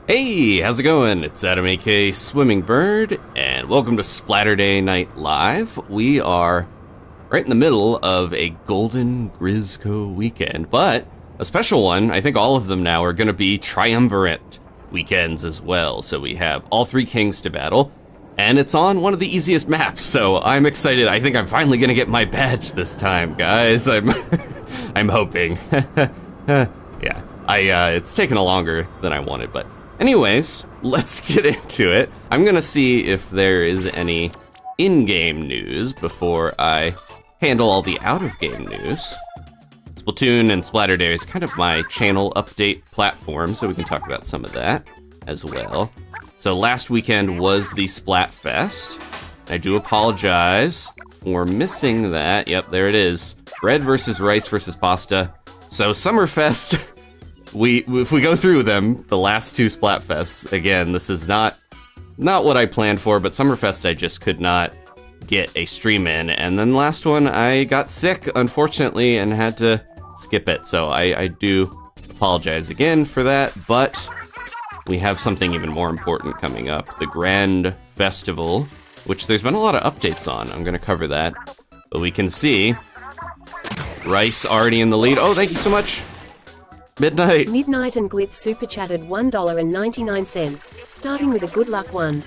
Hey, how's it going? It's Adam aka Swimmingbird, and welcome to Splatterday Night Live. We are right in the middle of a golden Grizzco weekend, but a special one. I think all of them now are going to be Triumvirate weekends as well. So we have all three kings to battle, and it's on one of the easiest maps, so I'm excited. I think I'm finally going to get my badge this time, guys. I'm hoping. Yeah, it's taken longer than I wanted, but anyways, let's get into it. I'm gonna see if there is any in-game news before I handle all the out-of-game news. Splatoon and Splatterday is kind of my channel update platform, so we can talk about some of that as well. So last weekend was the Splatfest. I do apologize for missing that. Yep, there it is. Bread versus rice versus pasta. So Summerfest. If we go through them, the last two Splatfests, again, this is not what I planned for, but Summerfest I just could not get a stream in, and then last one I got sick, unfortunately, and had to skip it, so I do apologize again for that, but we have something even more important coming up, the Grand Festival, which there's been a lot of updates on. I'm going to cover that, but we can see Rice already in the lead. Oh, thank you so much. Midnight and Glitz super chatted $1.99, starting with a good luck one.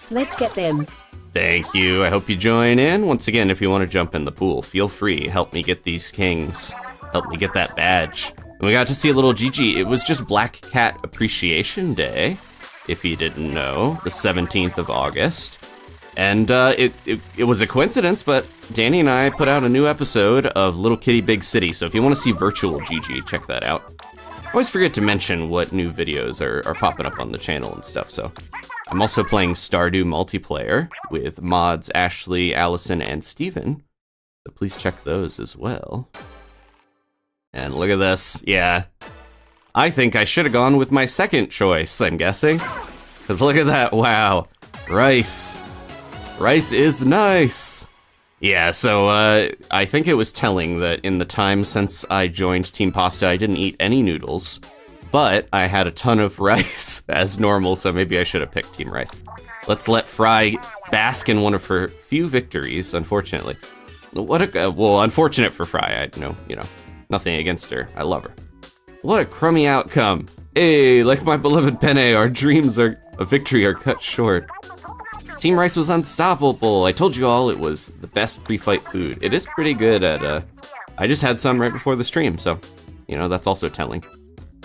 Let's get them. Thank you. I hope you join in. Once again, if you want to jump in the pool, feel free. Help me get these kings. Help me get that badge. And we got to see a little GG. It was just Black Cat Appreciation Day, if you didn't know, the 17th of August. And it was a coincidence, but Danny and I put out a new episode of Little Kitty Big City, so if you want to see virtual GG, check that out. I always forget to mention what new videos are popping up on the channel and stuff, so. I'm also playing Stardew Multiplayer with mods Ashley, Allison, and Steven, so please check those as well. And look at this, yeah. I think I should have gone with my second choice, I'm guessing. Because look at that, wow. Rice. Rice is nice. Yeah, so I think it was telling that in the time since I joined Team Pasta, I didn't eat any noodles, but I had a ton of rice as normal, so maybe I should have picked Team Rice. Let's let Fry bask in one of her few victories, unfortunately. Well, unfortunate for Fry, nothing against her. I love her. What a crummy outcome. Hey, like my beloved Penne, our dreams of victory are cut short. Team Rice was unstoppable. I told you all it was the best pre-fight food. It is pretty good at, I just had some right before the stream, so, that's also telling.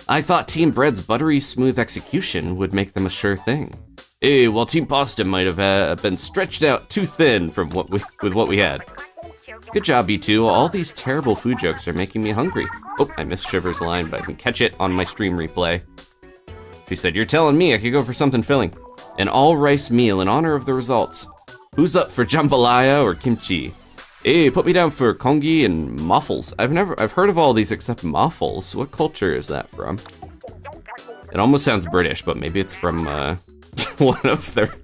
I thought Team Bread's buttery smooth execution would make them a sure thing. Hey, well, Team Pasta might have been stretched out too thin from what we had. Good job, B2. All these terrible food jokes are making me hungry. Oh, I missed Shiver's line, but I can catch it on my stream replay. She said, "You're telling me I could go for something filling. An all-rice meal in honor of the results. Who's up for jambalaya or kimchi? Hey, put me down for congee and muffles. I've heard of all these except muffles. What culture is that from? It almost sounds British, but maybe it's from one of their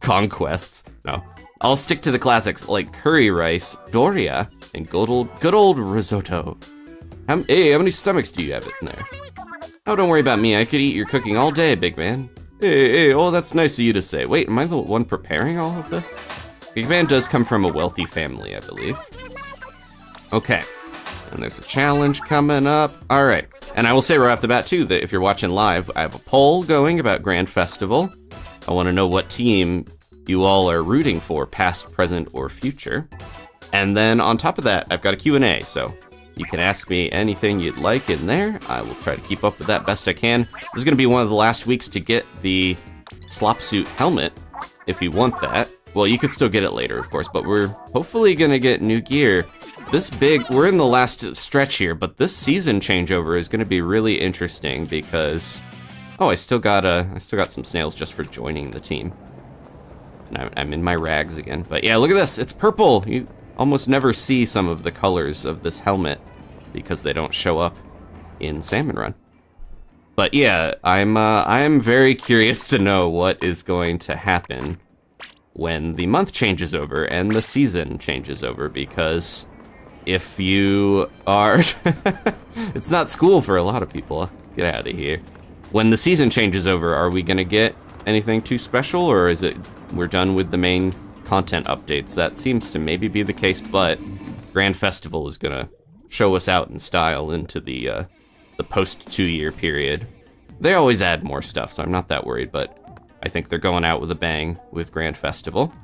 conquests. No, I'll stick to the classics like curry rice, doria, and good old risotto. How many stomachs do you have in there? Oh, don't worry about me. I could eat your cooking all day, big man. Hey, oh, that's nice of you to say. Wait, am I the one preparing all of this? Big Man does come from a wealthy family, I believe. Okay, and there's a challenge coming up. All right, and I will say right off the bat, too, that if you're watching live, I have a poll going about Grand Festival. I want to know what team you all are rooting for, past, present, or future. And then on top of that, I've got a Q&A, so you can ask me anything you'd like in there. I will try to keep up with that best I can. This is going to be one of the last weeks to get the slop suit helmet, if you want that. Well, you could still get it later, of course, but we're hopefully going to get new gear. We're in the last stretch here, but this season changeover is going to be really interesting because, oh, I still got some snails just for joining the team. And I'm in my rags again, but yeah, look at this, it's purple. You almost never see some of the colors of this helmet because they don't show up in Salmon Run. But yeah, I'm very curious to know what is going to happen when the month changes over and the season changes over, because if you are, it's not school for a lot of people. Get out of here. when the season changes over, are we gonna get anything too special, or is it we're done with the main content updates? That seems to maybe be the case, but Grand Festival is gonna show us out in style into the post 2-year period. They always add more stuff, so I'm not that worried, but I think they're going out with a bang with Grand Festival.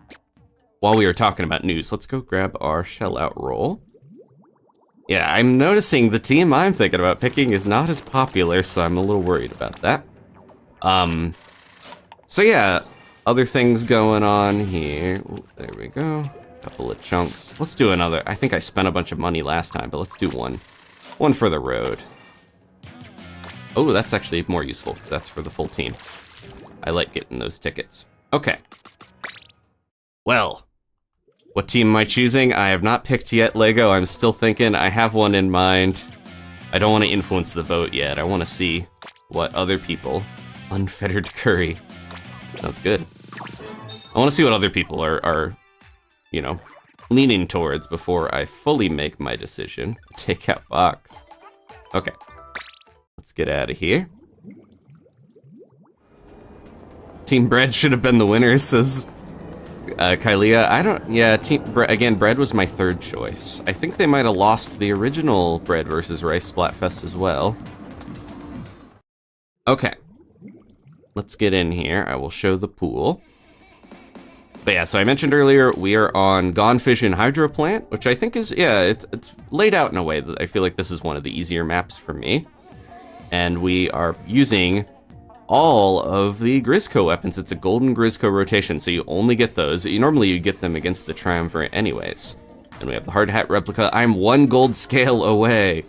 While we were talking about news, let's go grab our shell out roll. Yeah, I'm noticing the team I'm thinking about picking is not as popular, so I'm a little worried about that. So yeah, other things going on here. Ooh, there we go. Couple of chunks. Let's do another. I think I spent a bunch of money last time, but let's do one. One for the road. Oh, that's actually more useful, because that's for the full team. I like getting those tickets. Okay. Well, what team am I choosing? I have not picked yet, Lego. I'm still thinking. I have one in mind. I don't want to influence the vote yet. I want to see what other people... Unfettered curry. Sounds good. I want to see what other people are, you know, leaning towards before I fully make my decision. Take out box. Okay. Let's get out of here. Team Bread should have been the winner, says Kylia. Again, Bread was my third choice. I think they might have lost the original Bread versus Rice Splatfest as well. Okay. Let's get in here. I will show the pool. But yeah, so I mentioned earlier, we are on Gone Fishing Hydro Plant, which I think is, yeah, it's laid out in a way that I feel like this is one of the easier maps for me. And we are using all of the Grizzco weapons. It's a golden Grizzco rotation, so you only get those. Normally you get them against the Triumvirate anyways. And we have the hard hat replica. I'm 1 gold scale away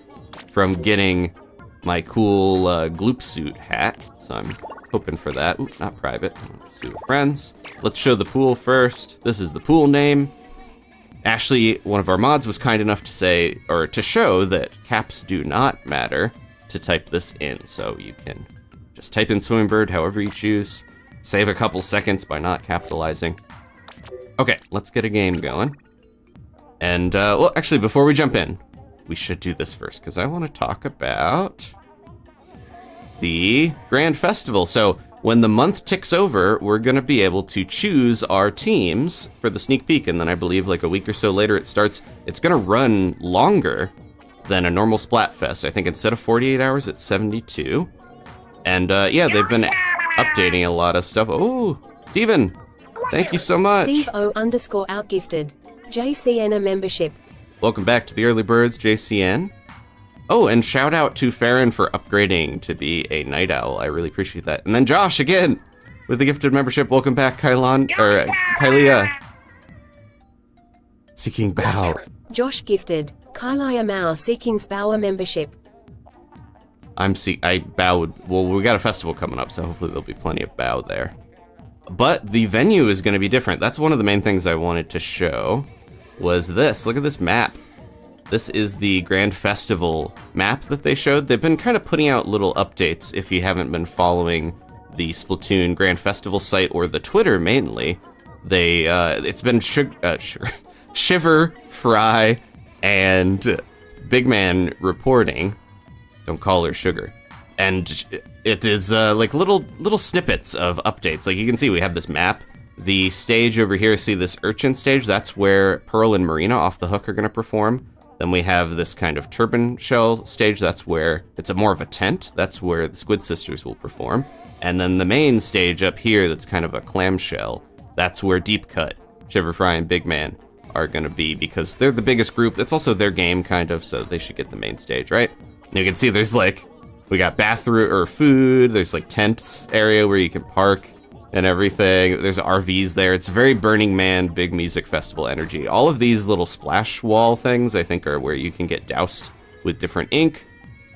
from getting my cool gloop suit hat, so I'm hoping for that. Ooh, not private. Let's do the friends. Let's show the pool first. This is the pool name. Ashley, one of our mods, was kind enough to say, or to show that caps do not matter, to type this in. So you can just type in swimmingbird however you choose. Save a couple seconds by not capitalizing. Okay, let's get a game going. And, well, actually, before we jump in, we should do this first, because I want to talk about the Grand Festival. So when the month ticks over, we're going to be able to choose our teams for the sneak peek, and then I believe like a week or so later it starts. It's going to run longer than a normal Splatfest. I think instead of 48 hours, it's 72. And yeah, they've been updating a lot of stuff. Oh, Steven, thank you so much. Steve O _ outgifted. JCN a membership. Welcome back to the early birds, JCN. Oh, and shout out to Farron for upgrading to be a night owl. I really appreciate that. And then Josh again with the gifted membership. Welcome back, Kylia. Seeking Bow. Josh gifted. Kylia Mao seeking Bower membership. Bow. Well, we got a festival coming up, so hopefully there'll be plenty of Bow there. But the venue is going to be different. That's one of the main things I wanted to show. Was this. Look at this map. This is the Grand Festival map that they showed. They've been kind of putting out little updates if you haven't been following the Splatoon Grand Festival site or the Twitter mainly. They it's been Shiver, Fry, and Big Man reporting. Don't call her Sugar. And it is like little snippets of updates. Like you can see we have this map. The stage over here, see this urchin stage? That's where Pearl and Marina off the hook are going to perform. Then we have this kind of turban shell stage. That's where it's more of a tent. That's where the Squid Sisters will perform. And then the main stage up here that's kind of a clamshell. That's where Deep Cut, Shiver Fry, and Big Man are going to be because they're the biggest group. It's also their game, kind of, so they should get the main stage, right? And you can see there's like, we got bathroom or food. There's like tents area where you can park and everything. There's RVs there. It's very Burning Man, big music festival energy. All of these little splash wall things, I think, are where you can get doused with different ink.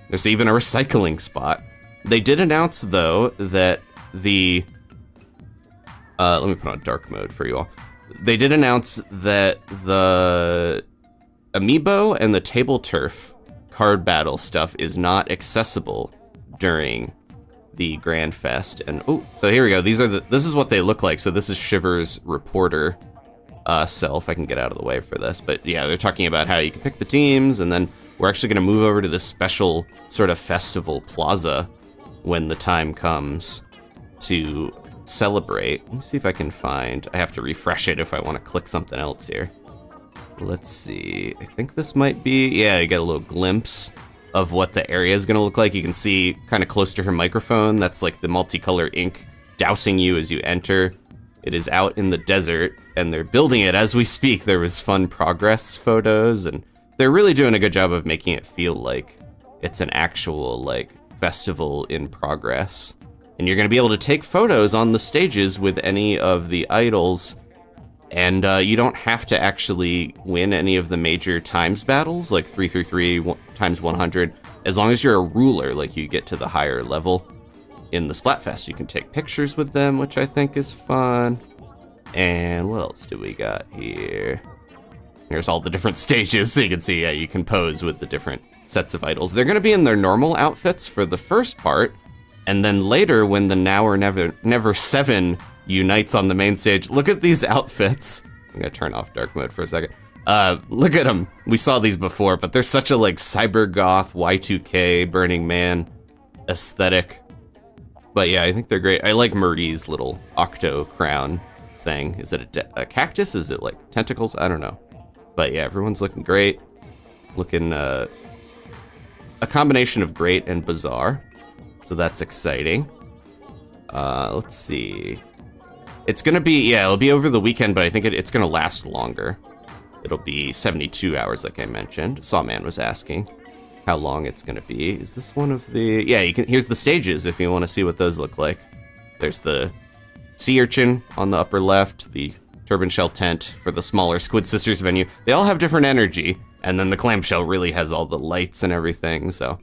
There's even a recycling spot. They did announce, though, that the... let me put on dark mode for you all. They did announce that the Amiibo and the Table Turf card battle stuff is not accessible during the Grand Fest. And oh, so here we go. This is what they look like. So this is Shiver's reporter self. I can get out of the way for this, but yeah, they're talking about how you can pick the teams, and then we're actually going to move over to this special sort of festival plaza when the time comes to celebrate. Let me see if I can find, I have to refresh it if I want to click something else here. Let's see, I think this might be, yeah, you get a little glimpse of what the area is gonna look like. You can see kind of close to her microphone, that's like the multicolor ink dousing you as you enter. It is out in the desert, and they're building it as we speak. There was fun progress photos, and they're really doing a good job of making it feel like it's an actual, like, festival in progress. And you're gonna be able to take photos on the stages with any of the idols, and you don't have to actually win any of the major times battles, like 333 times 100. As long as you're a ruler, like you get to the higher level in the Splatfest, you can take pictures with them, which I think is fun. And what else do we got here? Here's all the different stages, so you can see, yeah, you can pose with the different sets of idols. They're gonna be in their normal outfits for the first part, and then later when the Now or Never 7 unites on the main stage, look at these outfits. I'm gonna turn off dark mode for a second. Look at them. We saw these before, but they're such a like cyber goth, Y2K, Burning Man aesthetic. But yeah, I think they're great. I like Murdy's little octo crown thing. Is it a cactus? Is it like tentacles? I don't know. But yeah, everyone's looking great. Looking a combination of great and bizarre. So that's exciting. Let's see. It's gonna be, yeah, it'll be over the weekend, but I think it's gonna last longer. It'll be 72 hours, like I mentioned. Sawman was asking how long it's gonna be. Is this one of the, yeah, you can, here's the stages if you wanna see what those look like. There's the sea urchin on the upper left, the turban shell tent for the smaller Squid Sisters venue. They all have different energy, and then the clamshell really has all the lights and everything, so.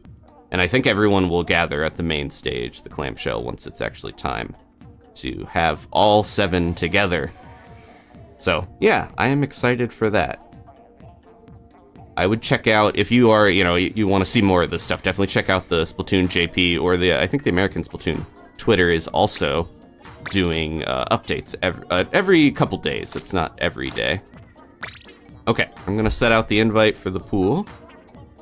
And I think everyone will gather at the main stage, the clamshell, once it's actually time to have all 7 together. So yeah, I am excited for that. I would check out, if you are, you know, you want to see more of this stuff, definitely check out the Splatoon JP, or the, I think the American Splatoon Twitter is also doing updates every couple days. It's not every day. Okay, I'm gonna set out the invite for the pool.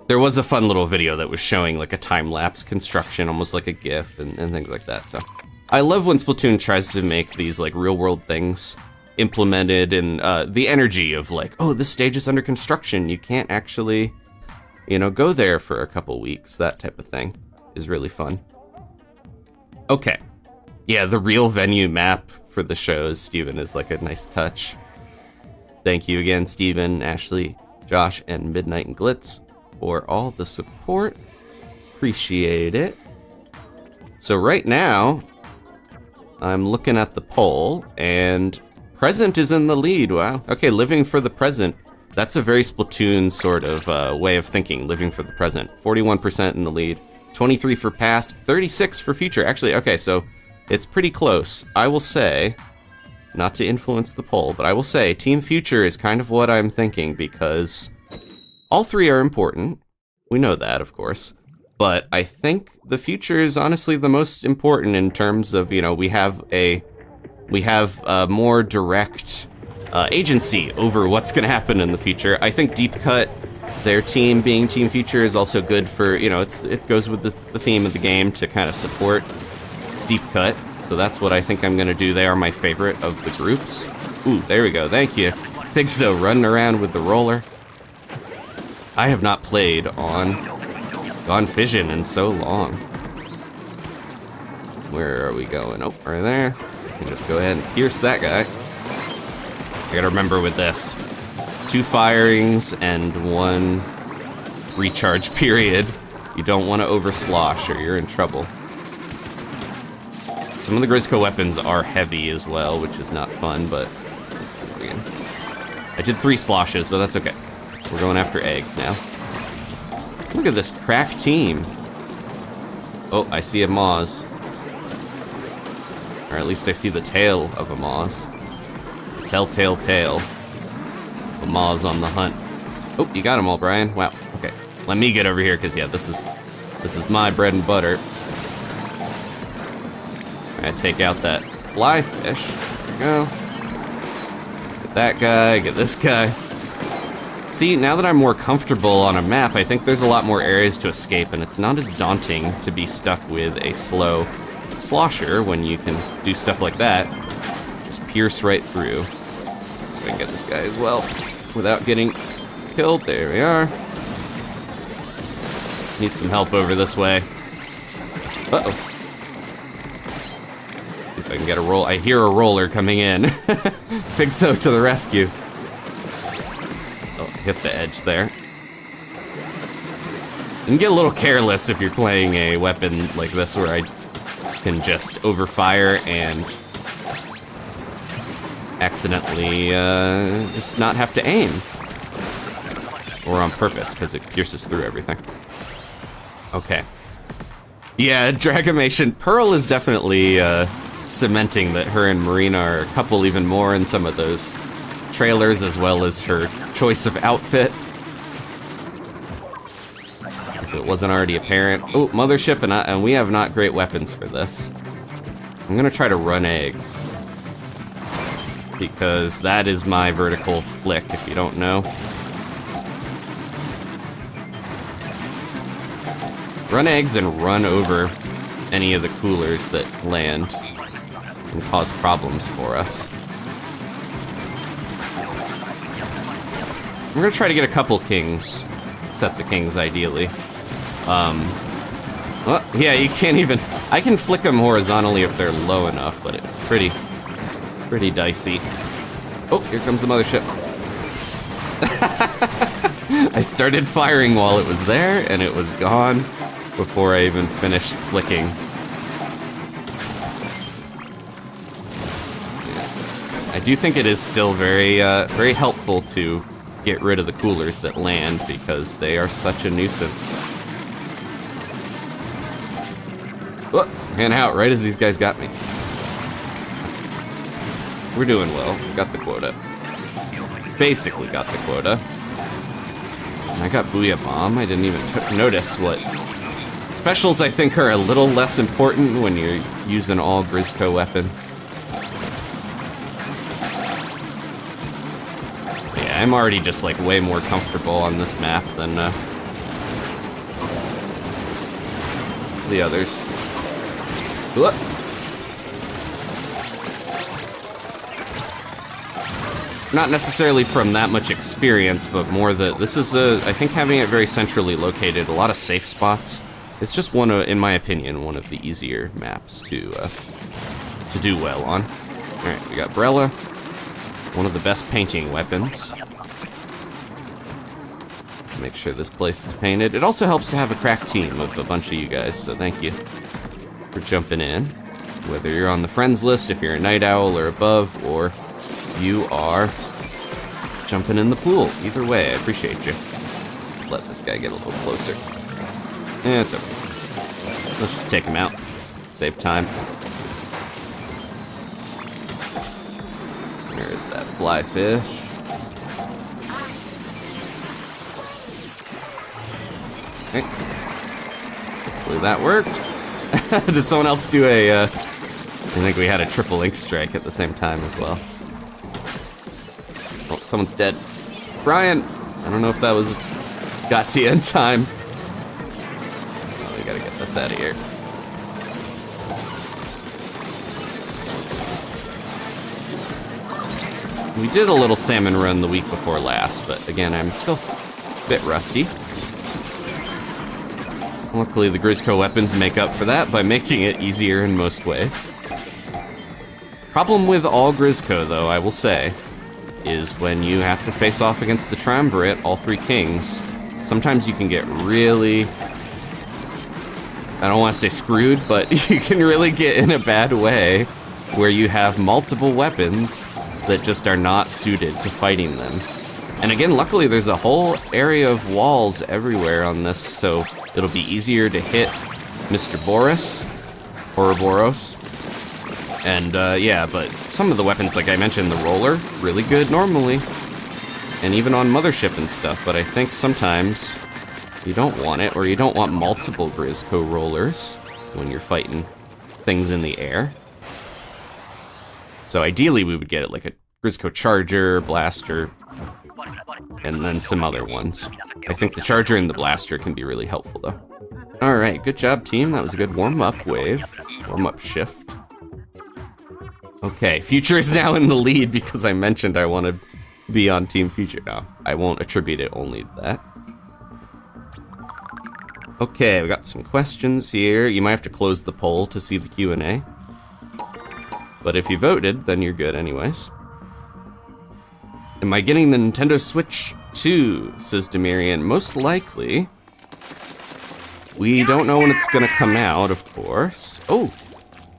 There was a fun little video that was showing like a time-lapse construction, almost like a GIF and things like that, so. I love when Splatoon tries to make these like real-world things implemented, and the energy of like, oh, this stage is under construction, you can't actually, you know, go there for a couple weeks, that type of thing is really fun. Okay, yeah, the real venue map for the shows, Steven, is like a nice touch. Thank you again, Steven, Ashley, Josh, and Midnight and Glitz for all the support. Appreciate it. So right now, I'm looking at the poll, and Present is in the lead. Wow. Okay, living for the present. That's a very Splatoon sort of way of thinking, living for the present. 41% in the lead, 23 for past, 36 for future. Actually, okay, so it's pretty close. I will say, not to influence the poll, but I will say Team Future is kind of what I'm thinking, because all 3 are important. We know that, of course. But I think the future is honestly the most important in terms of, you know, we have a more direct agency over what's going to happen in the future. I think Deep Cut, their team being Team Future, is also good for, you know, it goes with the theme of the game to kind of support Deep Cut. So that's what I think I'm going to do. They are my favorite of the groups. Ooh, there we go. Thank you. Figzo running around with the roller. I have not played on Gone Fission in so long. Where are we going? Oh, right there. I can just go ahead and pierce that guy. I gotta remember with this, 2 firings and 1 recharge period. You don't want to overslosh or you're in trouble. Some of the Grizzco weapons are heavy as well, which is not fun, but I did 3 sloshes, but that's okay. We're going after eggs now. Look at this crack team. Oh, I see a Moz. Or at least I see the tail of a Moz. The telltale tail. A Moz on the hunt. Oh, you got them all, Brian. Wow, okay. Let me get over here, because yeah, this is my bread and butter. I take out that fly fish. There we go. Get that guy, get this guy. See, now that I'm more comfortable on a map, I think there's a lot more areas to escape, and it's not as daunting to be stuck with a slow slosher when you can do stuff like that. Just pierce right through. I can get this guy as well without getting killed. There we are. Need some help over this way. Uh-oh. See if I can get a roll. I hear a roller coming in. Big So to the rescue. Oh, hit the edge there. You can get a little careless if you're playing a weapon like this where I can just overfire and accidentally just not have to aim. Or on purpose, because it pierces through everything. Okay. Yeah, Dragomation. Pearl is definitely cementing that her and Marina are a couple even more in some of those trailers, as well as her choice of outfit. If it wasn't already apparent. Oh, Mothership, and we have not great weapons for this. I'm gonna try to run eggs. Because that is my vertical flick, if you don't know. Run eggs and run over any of the coolers that land and cause problems for us. We're gonna try to get a couple kings. Sets of kings, ideally. Well, yeah, you can't even... I can flick them horizontally if they're low enough, but it's pretty dicey. Oh, here comes the mothership. I started firing while it was there, and it was gone before I even finished flicking. I do think it is still very helpful to get rid of the coolers that land, because they are such a nuisance. Oh, ran out right as these guys got me. We're doing well. Got the quota. Basically got the quota. And I got Booyah Bomb. I didn't even notice what... Specials, I think, are a little less important when you're using all Grizzco weapons. Yeah, I'm already just, like, way more comfortable on this map than the others. Whoop. Not necessarily from that much experience, but more that this is I think having it very centrally located, a lot of safe spots. It's just one of, in my opinion, one of the easier maps to do well on. All right, we got Brella, one of the best painting weapons. Make sure this place is painted. It also helps to have a crack team of a bunch of you guys, so thank you for jumping in. Whether you're on the friends list, if you're a night owl or above, or you are jumping in the pool. Either way, I appreciate you. Let this guy get a little closer. Yeah, it's okay. Let's just take him out. Save time. Where is that fly fish? Okay. Hopefully that worked. Did someone else do a, I think we had a triple ink strike at the same time as well. Oh, someone's dead. Brian! I don't know if that was... got to you in time. Oh, we gotta get this out of here. We did a little salmon run the week before last, but again, I'm still a bit rusty. Luckily, the Grizzco weapons make up for that by making it easier in most ways. Problem with all Grizzco, though, I will say, is when you have to face off against the Triumvirate, all three kings, sometimes you can get really... I don't want to say screwed, but you can really get in a bad way where you have multiple weapons that just are not suited to fighting them. And again, luckily there's a whole area of walls everywhere on this, so it'll be easier to hit Mr. Boris, Horrorboros. And yeah, but some of the weapons, like I mentioned, the roller, really good normally. And even on Mothership and stuff, but I think sometimes you don't want it, or you don't want multiple Grizzco rollers when you're fighting things in the air. So ideally we would get it like a Grizzco Charger, Blaster, and then some other ones. I think the charger and the blaster can be really helpful, though. All right, good job, team. That was a good warm-up wave. Warm-up shift. Okay, Future is now in the lead because I mentioned I want to be on Team Future. No, I won't attribute it only to that. Okay, we got some questions here. You might have to close the poll to see the Q&A. But if you voted, then you're good anyways. Am I getting the Nintendo Switch 2, says Demirian. Most likely. We don't know when it's gonna come out, of course. Oh,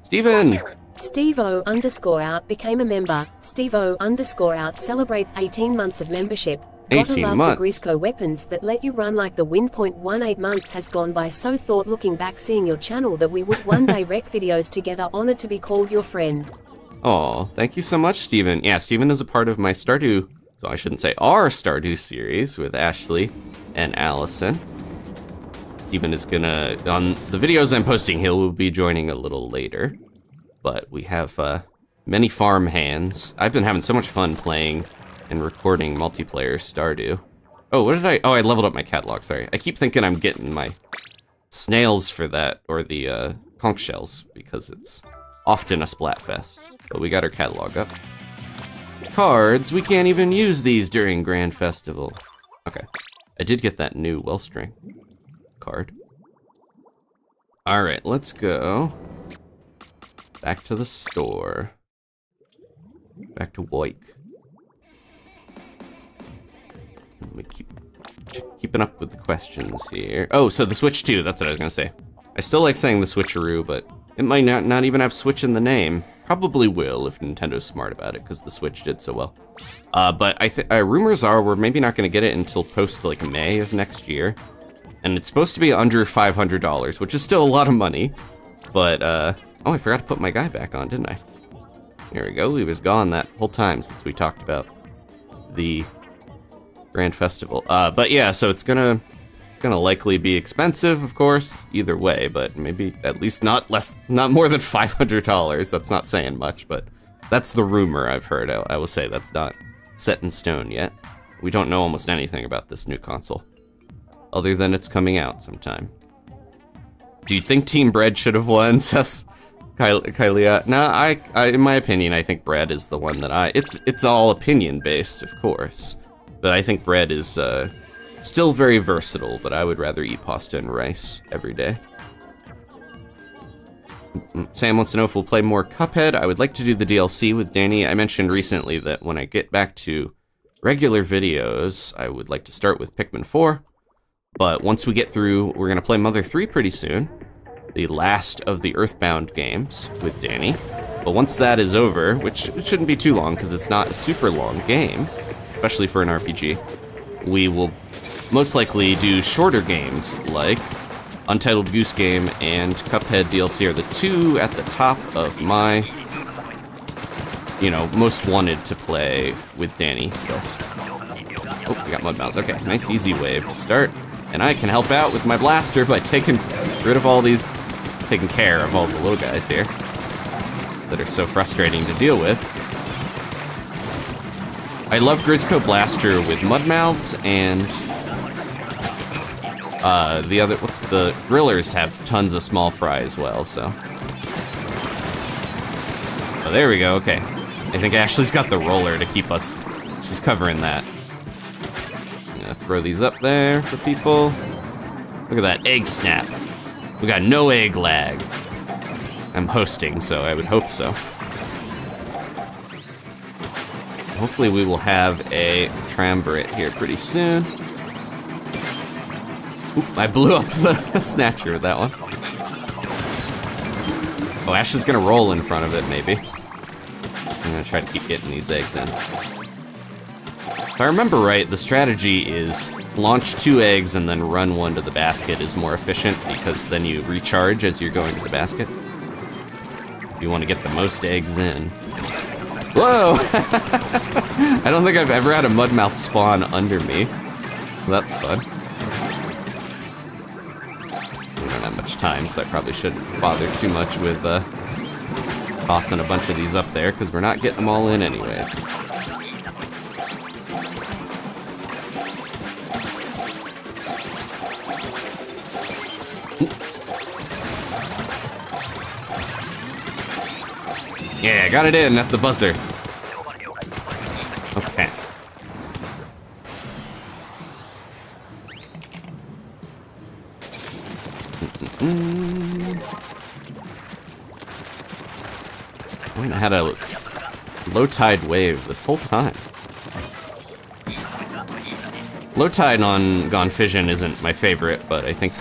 Steven! Steve-O_out became a member. Steve-O_out celebrates 18 months of membership. 18 Gotta love months. the Grizzco weapons that let you run like the wind. 18 months has gone by so thought looking back seeing your channel that we would one day rec videos together. Honored to be called your friend. Oh, thank you so much, Steven. Yeah, Steven is a part of my Stardew, so I shouldn't say our Stardew series with Ashley and Allison. Steven is gonna, on the videos I'm posting, he will be joining a little later. But we have many farm hands. I've been having so much fun playing and recording multiplayer Stardew. Oh, what did I? Oh, I leveled up my catalog, sorry. I keep thinking I'm getting my snails for that, or the conch shells, because it's often a Splatfest. But we got our catalog up. Cards, we can't even use these during Grand Festival. Okay, I did get that new Wellstring card. All right, let's go back to the store. Back to Wyke. Let me keeping up with the questions here. Oh, so the Switch 2, that's what I was gonna say. I still like saying the Switcheroo, but it might not even have Switch in the name. Probably will if Nintendo's smart about it, because the Switch did so well. But I think rumors are we're maybe not gonna get it until post like May of next year. And it's supposed to be under $500, which is still a lot of money. But, oh, I forgot to put my guy back on, didn't I? There we go, he was gone that whole time since we talked about the Grand Festival. But yeah, so it's gonna likely be expensive, of course, either way, but maybe at least not more than $500. That's not saying much, but that's the rumor I've heard. I will say that's not set in stone yet. We don't know almost anything about this new console, other than it's coming out sometime. Do you think Team Bread should have won, says Kylia? No, I, in my opinion, I think Bread is the one that it's all opinion based, of course. But I think Bread is still very versatile, but I would rather eat pasta and rice every day. Sam wants to know if we'll play more Cuphead. I would like to do the DLC with Danny. I mentioned recently that when I get back to regular videos, I would like to start with Pikmin 4. But once we get through, we're going to play Mother 3 pretty soon. The last of the Earthbound games with Danny. But once that is over, which it shouldn't be too long because it's not a super long game, especially for an RPG, we will most likely do shorter games like Untitled Goose Game and Cuphead DLC are the two at the top of my, most wanted to play with Danny list. Oh, we got Mudmouths. Okay, nice easy wave to start. And I can help out with my blaster by taking care of all the little guys here that are so frustrating to deal with. I love Grizco Blaster with Mudmouths and the Grillers have tons of small fry as well, so. Oh, there we go, okay. I think Ashley's got the roller to keep us, she's covering that. Throw these up there for people. Look at that egg snap. We got no egg lag. I'm hosting, so I would hope so. Hopefully we will have a Triumvirate here pretty soon. Oop, I blew up the snatcher with that one. Oh, Ashley's gonna roll in front of it, maybe. I'm gonna try to keep getting these eggs in. If I remember right, the strategy is launch 2 eggs and then run 1 to the basket is more efficient because then you recharge as you're going to the basket. If you want to get the most eggs in. Whoa! I don't think I've ever had a Mudmouth spawn under me. That's fun. We don't have much time, so I probably shouldn't bother too much with tossing a bunch of these up there because we're not getting them all in anyways. Yeah, got it in at the buzzer. Okay. I haven't had a low tide wave this whole time. Low tide on Gone Fission isn't my favorite, but I think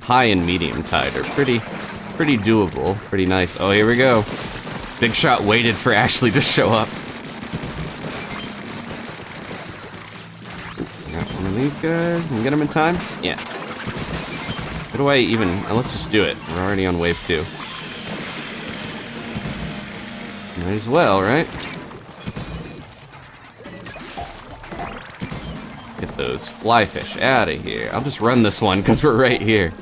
high and medium tide are pretty doable, pretty nice. Oh, here we go. Big Shot waited for Ashley to show up. Got one of these guys. Can we get him in time? Yeah. How do I even... let's just do it. We're already on wave 2. Might as well, right? Get those fly fish out of here. I'll just run this one because we're right here.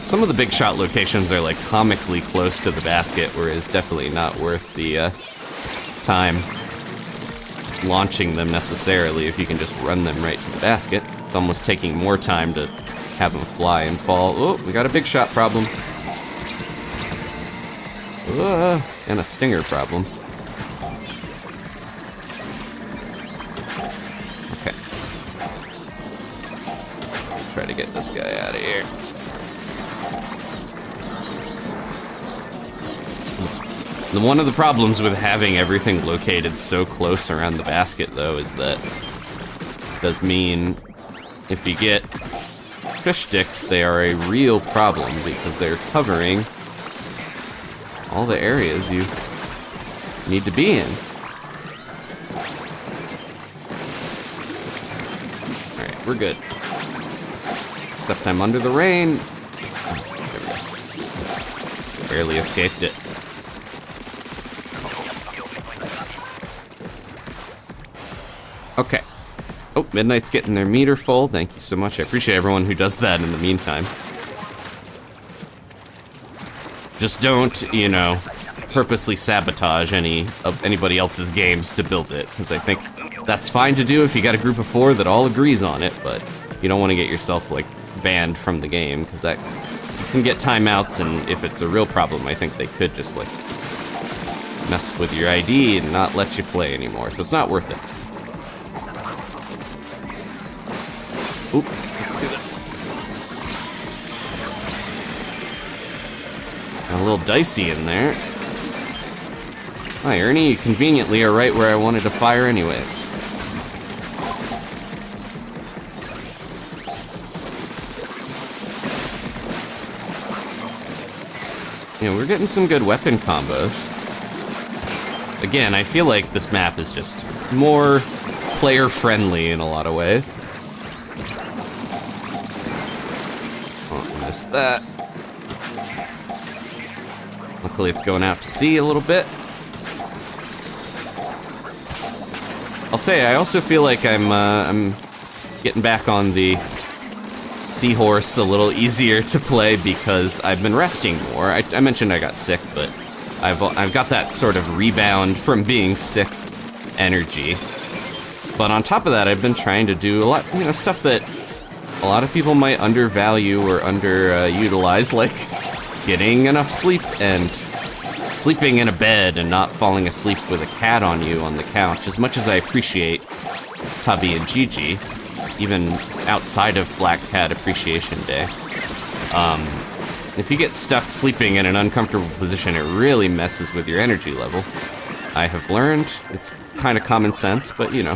Some of the Big Shot locations are like comically close to the basket, whereas definitely not worth the time launching them necessarily if you can just run them right to the basket. It's almost taking more time to have them fly and fall. Oh, we got a Big Shot problem. And a stinger problem. Okay. Try to get this guy out of here. One of the problems with having everything located so close around the basket, though, is that it does mean if you get fish sticks, they are a real problem because they're covering all the areas you need to be in. Alright, we're good. Except I'm under the rain. Barely escaped it. Okay. Oh, Midnight's getting their meter full. Thank you so much. I appreciate everyone who does that in the meantime. Just don't, you know, purposely sabotage anybody else's games to build it, because I think that's fine to do if you got a group of 4 that all agrees on it, but you don't want to get yourself, like, banned from the game, because that you can get timeouts, and if it's a real problem, I think they could just, like, mess with your ID and not let you play anymore, so it's not worth it. Oop, let's do this. Got a little dicey in there. Hi, Ernie, you conveniently are right where I wanted to fire anyways. Yeah, we're getting some good weapon combos. Again, I feel like this map is just more player-friendly in a lot of ways. Oh, missed that. Luckily it's going out to sea a little bit. I'll say, I also feel like I'm getting back on the seahorse a little easier to play because I've been resting more. I mentioned I got sick, but I've got that sort of rebound from being sick energy. But on top of that, I've been trying to do a lot, you know, stuff that a lot of people might undervalue or underutilize, like getting enough sleep and sleeping in a bed and not falling asleep with a cat on you on the couch. As much as I appreciate Tubby and Gigi, even outside of Black Cat Appreciation Day, if you get stuck sleeping in an uncomfortable position, it really messes with your energy level. I have learned. It's kind of common sense, but you know.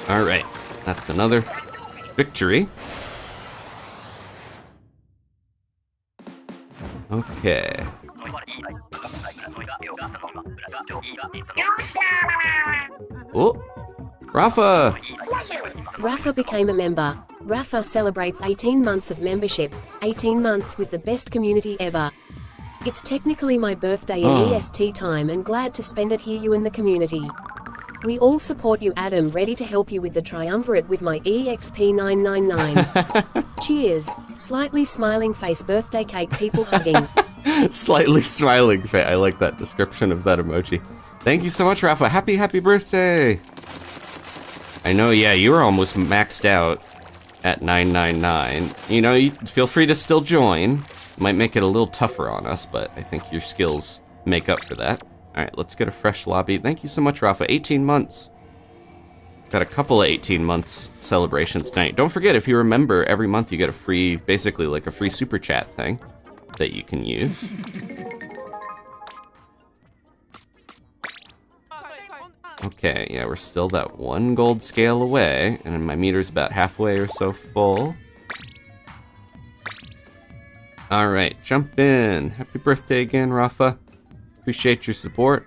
Alright, that's another victory. Okay. Oh, Rafa! Rafa became a member. Rafa celebrates 18 months of membership, 18 months with the best community ever. It's technically my birthday in EST time and glad to spend it here you in the community. We all support you, Adam, ready to help you with the Triumvirate with my EXP999. Cheers. Slightly smiling face birthday cake people hugging. Slightly smiling face. I like that description of that emoji. Thank you so much, Rafa. Happy birthday. I know, yeah, you were almost maxed out at 999. You know, you feel free to still join. Might make it a little tougher on us, but I think your skills make up for that. Alright, let's get a fresh lobby. Thank you so much, Rafa. 18 months. Got a couple of 18 months celebrations tonight. Don't forget, if you remember, every month you get a free, basically like a free super chat thing that you can use. Okay, yeah, we're still that 1 gold scale away, and my meter's about halfway or so full. Alright, jump in. Happy birthday again, Rafa. Appreciate your support.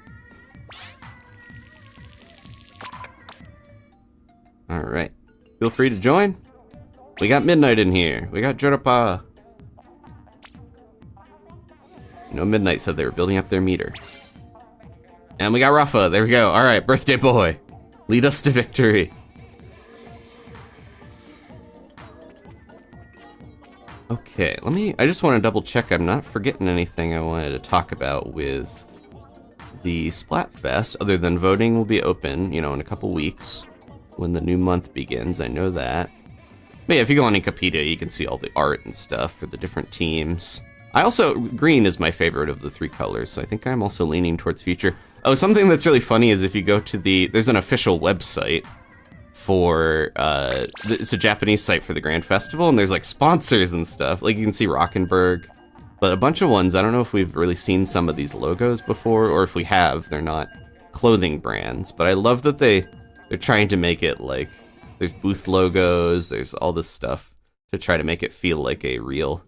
Alright, feel free to join. We got Midnight in here. We got Jorapa. No, Midnight said they were building up their meter. And we got Rafa, there we go. All right, birthday boy, lead us to victory. Okay, I just want to double check I'm not forgetting anything I wanted to talk about with the Splatfest, other than voting will be open, you know, in a couple weeks when the new month begins, I know that. But yeah, if you go on Wikipedia, you can see all the art and stuff for the different teams. Green is my favorite of the 3 colors, so I think I'm also leaning towards future. Oh, something that's really funny is if you go to there's an official website for, it's a Japanese site for the Grand Festival, and there's like sponsors and stuff. Like you can see Rockenberg, but a bunch of ones, I don't know if we've really seen some of these logos before, or if we have, they're not clothing brands. But I love that they're trying to make it like, there's booth logos, there's all this stuff to try to make it feel like a real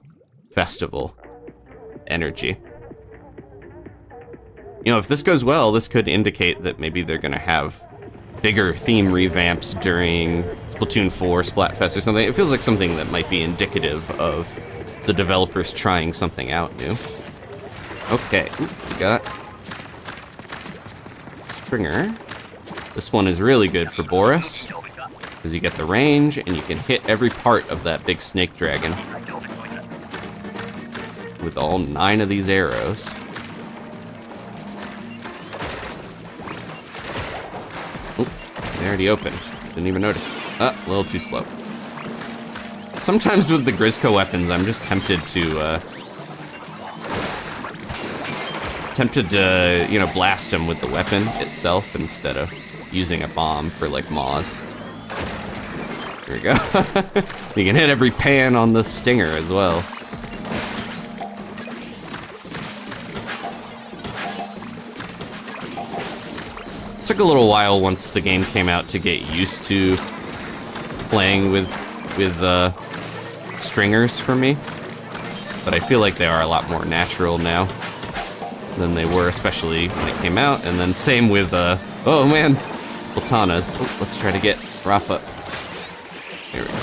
festival energy. You know, if this goes well, this could indicate that maybe they're gonna have bigger theme revamps during Splatoon 4, Splatfest or something. It feels like something that might be indicative of the developers trying something out new. Okay, we got Stringer. This one is really good for Boris, because you get the range and you can hit every part of that big snake dragon with all 9 of these arrows. They already opened. Didn't even notice. A little too slow. Sometimes with the Grizzco weapons, I'm just tempted to, you know, blast them with the weapon itself instead of using a bomb for, like, maws. Here we go. You can hit every pan on the stinger as well. Took a little while once the game came out to get used to playing with stringers for me, but I feel like they are a lot more natural now than they were, especially when it came out. And then same with oh man, Platanas. Oh, let's try to get Rafa. There we go.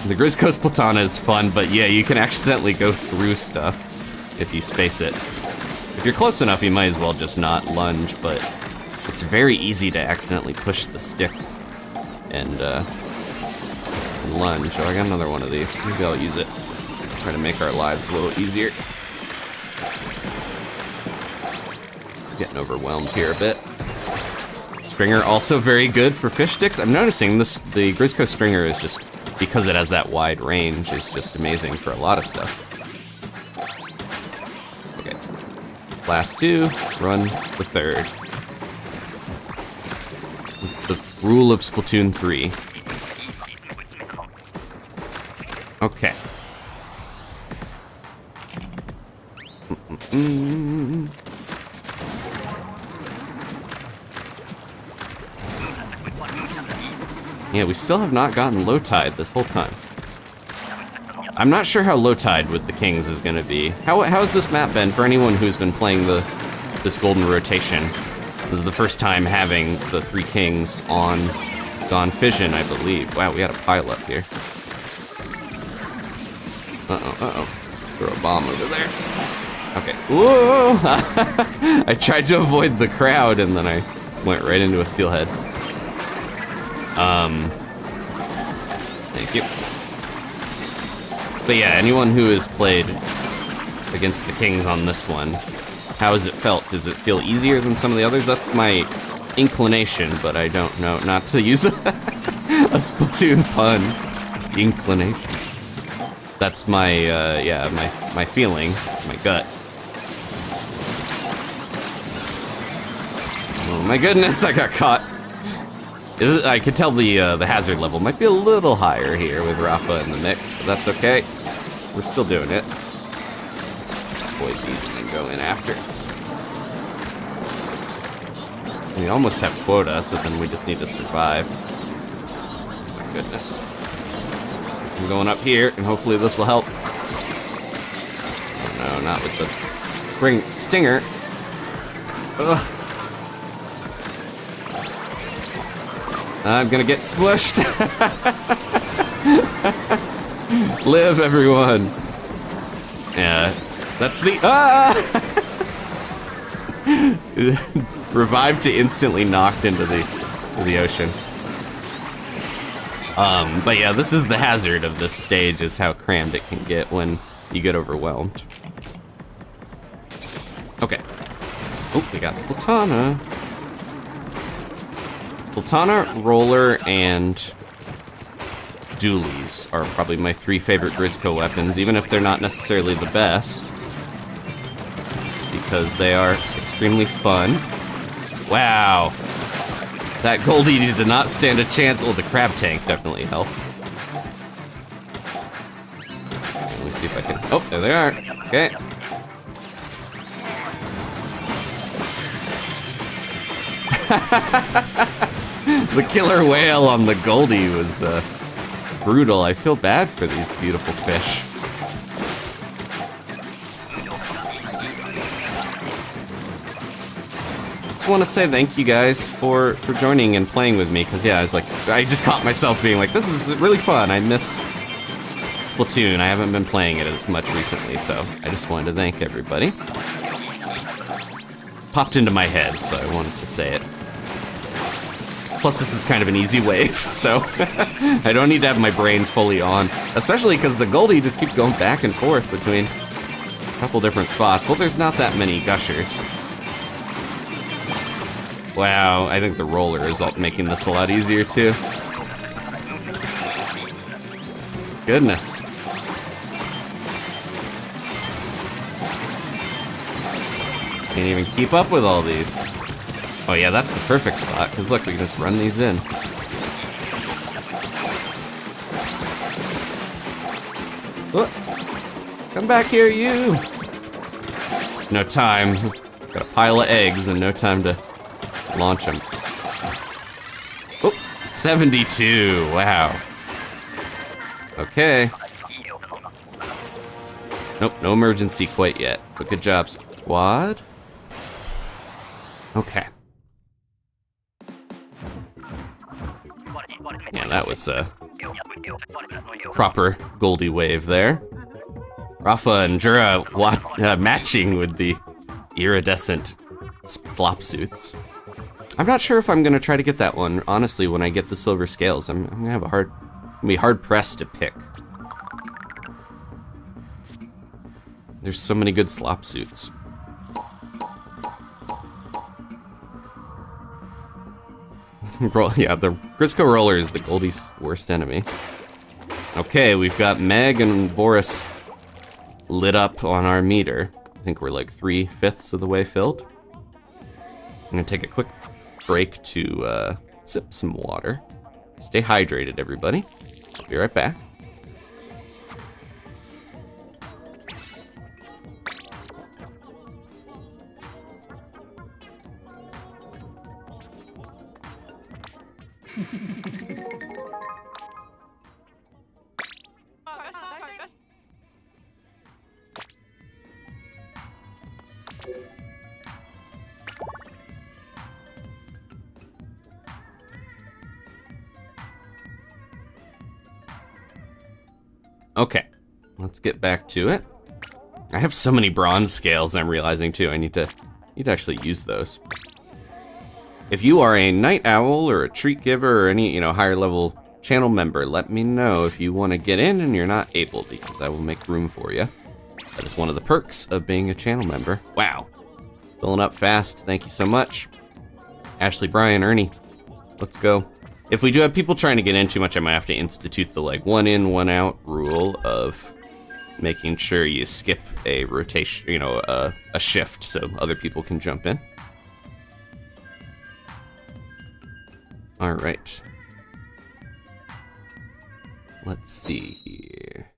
The Grizzco Splatana is fun, but yeah, you can accidentally go through stuff if you space it. If you're close enough, you might as well just not lunge, but it's very easy to accidentally push the stick and lunge. Oh, I got another one of these. Maybe I'll use it. Try to make our lives a little easier. Getting overwhelmed here a bit. Stringer also very good for fish sticks. I'm noticing the Grizzco Stringer is just, because it has that wide range, is just amazing for a lot of stuff. Last 2, run the 3rd. The rule of Splatoon 3. Okay. Yeah, we still have not gotten low tide this whole time. I'm not sure how low tide with the Kings is going to be. How's this map been for anyone who's been playing this golden rotation? This is the first time having the 3 Kings on Gone Fission, I believe. Wow, we had a pile up here. Uh-oh. Throw a bomb over there. Okay. Whoa! I tried to avoid the crowd and then I went right into a steelhead. Thank you. But yeah, anyone who has played against the Kings on this one, how has it felt? Does it feel easier than some of the others? That's my inclination, but I don't know. Not to use a Splatoon pun. Inclination. That's my, yeah, my feeling, my gut. Oh my goodness, I got caught. I could tell the hazard level might be a little higher here with Rafa in the mix, but that's okay. We're still doing it. Avoid these and then go in after. We almost have quota, so then we just need to survive. Oh my goodness. I'm going up here, and hopefully this will help. Oh no, not with the stinger. Ugh. I'm gonna get smushed. Live, everyone. Yeah, that's the revived to instantly knocked into the ocean. But yeah, this is the hazard of this stage, is how crammed it can get when you get overwhelmed. Okay. Oh, we got Splatana. Splatana, Roller, and Dualies are probably my 3 favorite Grizzco weapons, even if they're not necessarily the best, because they are extremely fun. Wow. That Goldie did not stand a chance. Oh, the crab tank definitely helped. Let me see if I can... Oh, there they are. Okay. The killer whale on the Goldie was brutal. I feel bad for these beautiful fish. Just want to say thank you guys for joining and playing with me, because yeah, I just caught myself being like, this is really fun. I miss Splatoon. I haven't been playing it as much recently, so I just wanted to thank everybody. Popped into my head, so I wanted to say it. Plus, this is kind of an easy wave, so I don't need to have my brain fully on, especially because the Goldie just keeps going back and forth between a couple different spots. Well, there's not that many gushers. Wow, I think the Roller is making this a lot easier, too. Goodness. Can't even keep up with all these. Oh yeah, that's the perfect spot, because look, we can just run these in. Oh, come back here, you! No time. Got a pile of eggs and no time to launch them. Oh, 72, wow. Okay. Nope, no emergency quite yet, but good job, squad. Okay. Yeah, that was a proper Goldie wave there. Rafa and Jura matching with the iridescent flop suits. I'm not sure if I'm gonna try to get that one, honestly, when I get the silver scales. I'm gonna have gonna be hard pressed to pick. There's so many good slop suits. Yeah, the Grizzco Roller is the Goldie's worst enemy. Okay, we've got Meg and Boris lit up on our meter. I think we're like 3/5 of the way filled. I'm gonna take a quick break to sip some water. Stay hydrated, everybody. I'll be right back. Okay, let's get back to it. I have so many bronze scales, I'm realizing too. I need to actually use those. If you are a night owl or a treat giver or any, higher level channel member, let me know if you want to get in and you're not able, because I will make room for you. That is one of the perks of being a channel member. Wow, filling up fast. Thank you so much. Ashley, Brian, Ernie, let's go. If we do have people trying to get in too much, I might have to institute the 1 in, 1 out rule of making sure you skip a rotation, you know, a shift so other people can jump in. All right. Let's see here.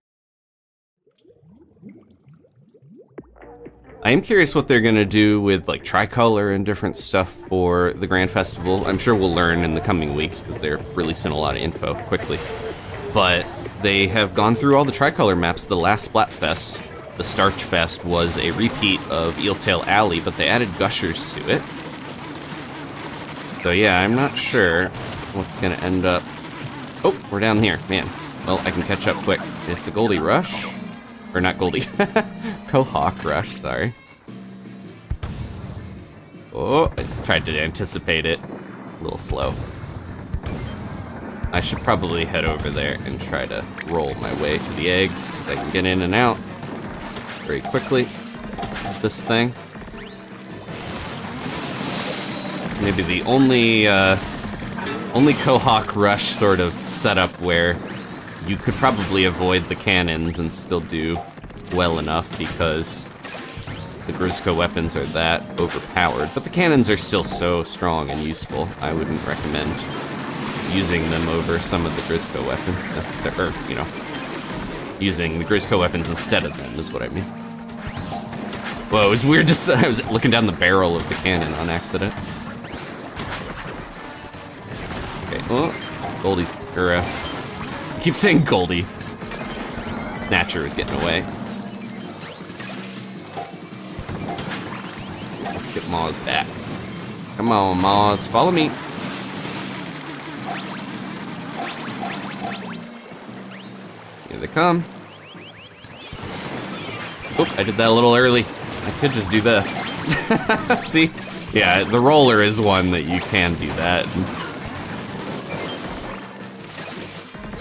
I am curious what they're gonna do with like tricolor and different stuff for the Grand Festival. I'm sure we'll learn in the coming weeks because they're releasing a lot of info quickly. But they have gone through all the tricolor maps. The last Splatfest, the Starch Fest, was a repeat of Eeltail Alley, but they added gushers to it. So yeah, I'm not sure what's gonna end up. Oh, we're down here, man. Well, I can catch up quick. It's a Goldie Rush. Or not Goldie. Cohawk Rush, sorry. Oh, I tried to anticipate it. A little slow. I should probably head over there and try to roll my way to the eggs, because I can get in and out very quickly. This thing. Maybe the only Cohawk Rush sort of setup where you could probably avoid the cannons and still do well enough because the Grizzco weapons are that overpowered. But the cannons are still so strong and useful, I wouldn't recommend using them over some of the Grizzco weapons necessarily, or, you know, using the Grizzco weapons instead of them is what I mean. Whoa, it was weird to I was looking down the barrel of the cannon on accident. Okay, oh, Goldie's, or, I keep saying Goldie. Snatcher is getting away. Let's get Maws back. Come on, Maws, follow me. Here they come. Oop, I did that a little early. I could just do this. See? Yeah, the roller is one that you can do that.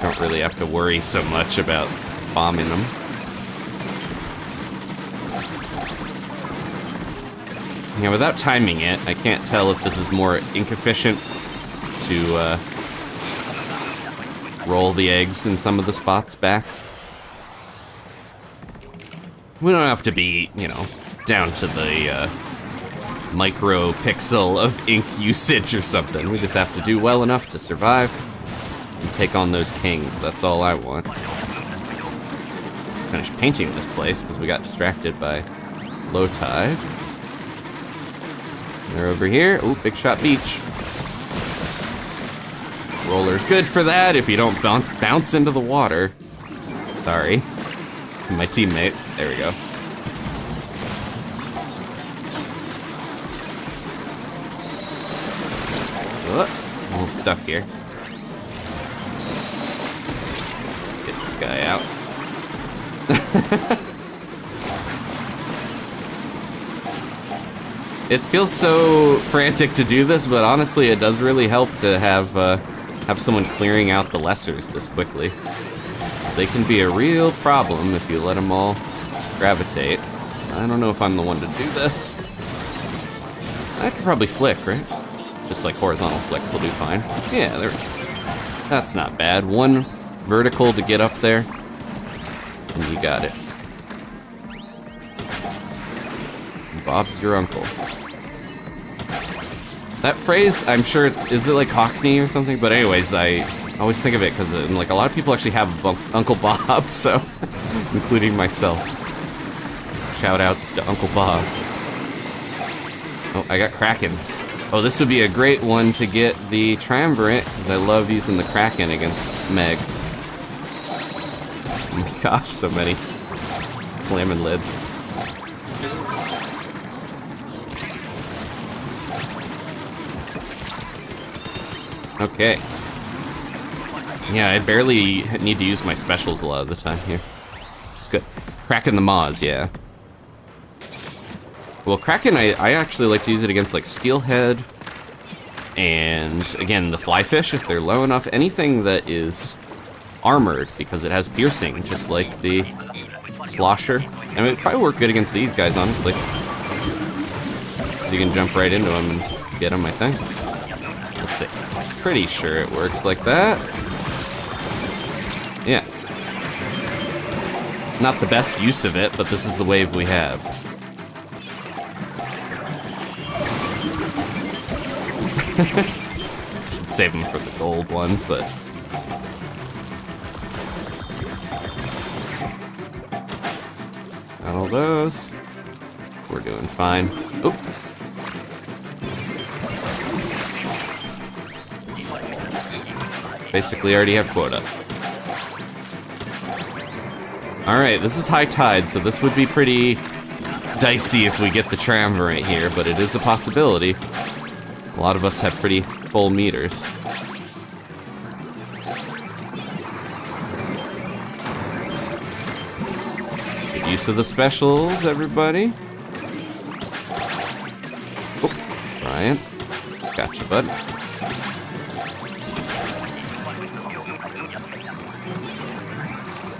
Don't really have to worry so much about bombing them. Yeah, without timing it, I can't tell if this is more ink efficient to roll the eggs in some of the spots back. We don't have to be, you know, down to the micro pixel of ink usage or something. We just have to do well enough to survive and take on those kings. That's all I want. Finish painting this place because we got distracted by low tide. They're over here. Ooh, Big Shot Beach. Roller's good for that if you don't bounce into the water. Sorry. My teammates. There we go. Oh, I'm a little stuck here. Get this guy out. It feels so frantic to do this, but honestly, it does really help to have someone clearing out the lessers this quickly. They can be a real problem if you let them all gravitate. I don't know if I'm the one to do this. I could probably flick, right? Just like horizontal flicks will do fine. Yeah, that's not bad. One vertical to get up there, and you got it. Bob's your uncle. That phrase, I'm sure is it like Cockney or something? But anyways, I always think of it because like a lot of people actually have Uncle Bob, so including myself. Shout outs to Uncle Bob. Oh, I got Krakens. Oh, this would be a great one to get the Triumvirate because I love using the Kraken against Meg. Oh my gosh, so many slamming lids. Okay. Yeah, I barely need to use my specials a lot of the time here. Just good. Kraken the Maws, yeah. Well, Kraken, I actually like to use it against, like, Steelhead. And, again, the Flyfish, if they're low enough. Anything that is armored, because it has piercing, just like the Slosher. I mean, it'd probably work good against these guys, honestly. You can jump right into them and get them, I think. Let's see. Pretty sure it works like that. Yeah. Not the best use of it, but this is the wave we have. Should save them for the gold ones, but... Got all those. We're doing fine. Oop. Basically already have quota. Alright, this is high tide, so this would be pretty dicey if we get the Triumvirate here, but it is a possibility. A lot of us have pretty full meters. Good use of the specials, everybody. Oh, Brian. Gotcha, bud.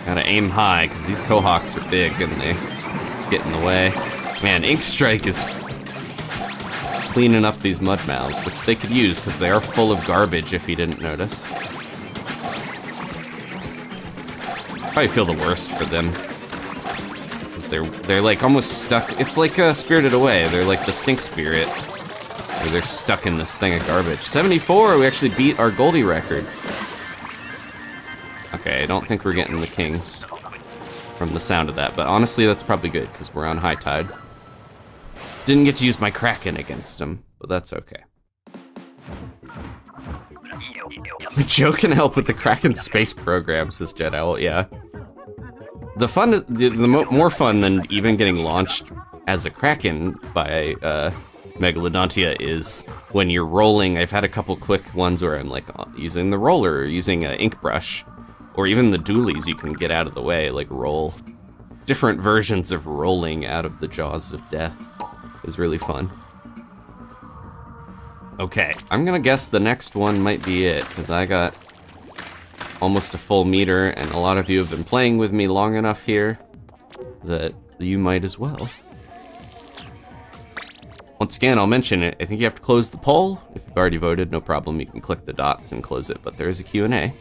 Gotta aim high, because these Cohawks are big and they get in the way. Man, Ink Strike is cleaning up these mud mouths, which they could use, because they are full of garbage if you didn't notice. Probably feel the worst for them. Because they're like almost stuck. It's like Spirited Away. They're like the stink spirit. Or they're stuck in this thing of garbage. 74, we actually beat our Goldie record. Okay, I don't think we're getting the kings from the sound of that, but honestly, that's probably good, because we're on high tide. Didn't get to use my Kraken against him, but that's okay. Joe can help with the Kraken space program, says Jet Owl, yeah. The fun, more fun than even getting launched as a Kraken by Megalodontia is when you're rolling. I've had a couple quick ones where I'm like using the roller or using an ink brush. Or even the dualies you can get out of the way, like roll. Different versions of rolling out of the jaws of death is really fun. Okay, I'm gonna guess the next one might be it, because I got almost a full meter, and a lot of you have been playing with me long enough here that you might as well. Once again, I'll mention it. I think you have to close the poll. If you've already voted, no problem. You can click the dots and close it, but there is a Q&A.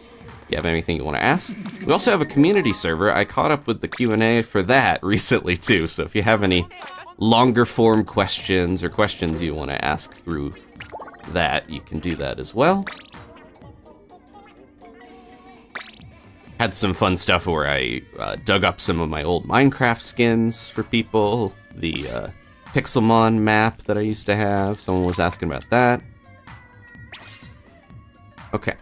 You have anything you want to ask? We also have a community server. I caught up with the Q&A for that recently too, so if you have any longer form questions or questions you want to ask through that, you can do that as well. Had some fun stuff where I dug up some of my old Minecraft skins for people. The Pixelmon map that I used to have. Someone was asking about that. Okay.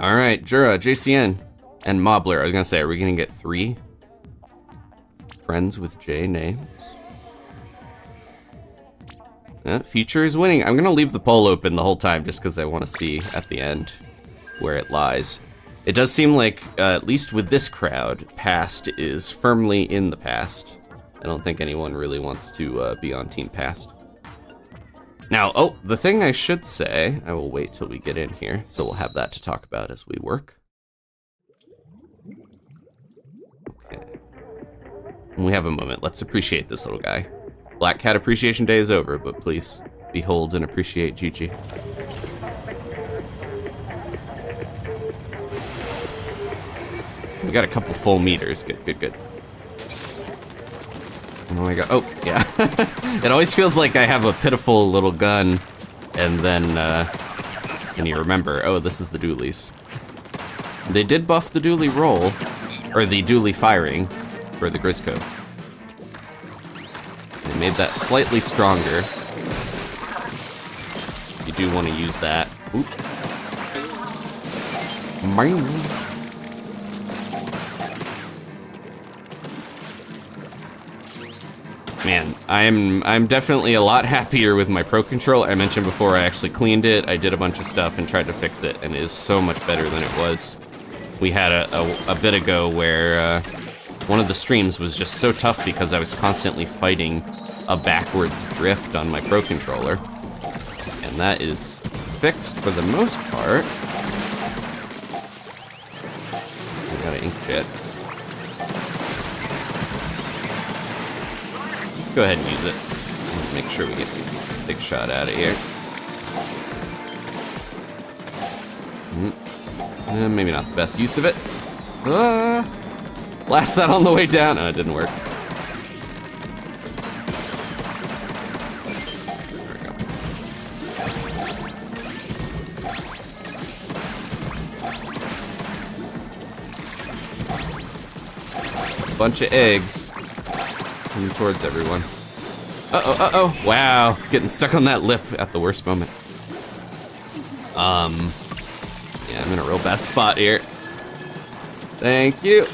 All right, Jura, JCN, and Mobbler. I was gonna say, are we gonna get 3 friends with J names? Future is winning. I'm gonna leave the poll open the whole time just because I want to see at the end where it lies. It does seem like, at least with this crowd, past is firmly in the past. I don't think anyone really wants to be on Team Past. Now, oh, the thing I should say, I will wait till we get in here, so we'll have that to talk about as we work. Okay. And we have a moment. Let's appreciate this little guy. Black Cat Appreciation Day is over, but please behold and appreciate Gigi. We got a couple full meters. Good, good, good. Oh my god. Oh, yeah. It always feels like I have a pitiful little gun, and then you remember, oh, this is the dualies. They did buff the dually roll, or the dually firing, for the Grizzco. They made that slightly stronger. You do want to use that. Oop. Bing. Man, I'm definitely a lot happier with my Pro Control. I mentioned before I actually cleaned it. I did a bunch of stuff and tried to fix it, and it is so much better than it was. We had a bit ago where one of the streams was just so tough because I was constantly fighting a backwards drift on my Pro Controller. And that is fixed for the most part. I got an inkjet. Go ahead and use it. Let's make sure we get the big shot out of here. Maybe not the best use of it. Blast that on the way down. Oh, it didn't work. There we go. Bunch of eggs coming towards everyone. Uh-oh, uh-oh. Wow, getting stuck on that lip at the worst moment. Yeah, I'm in a real bad spot here. Thank you.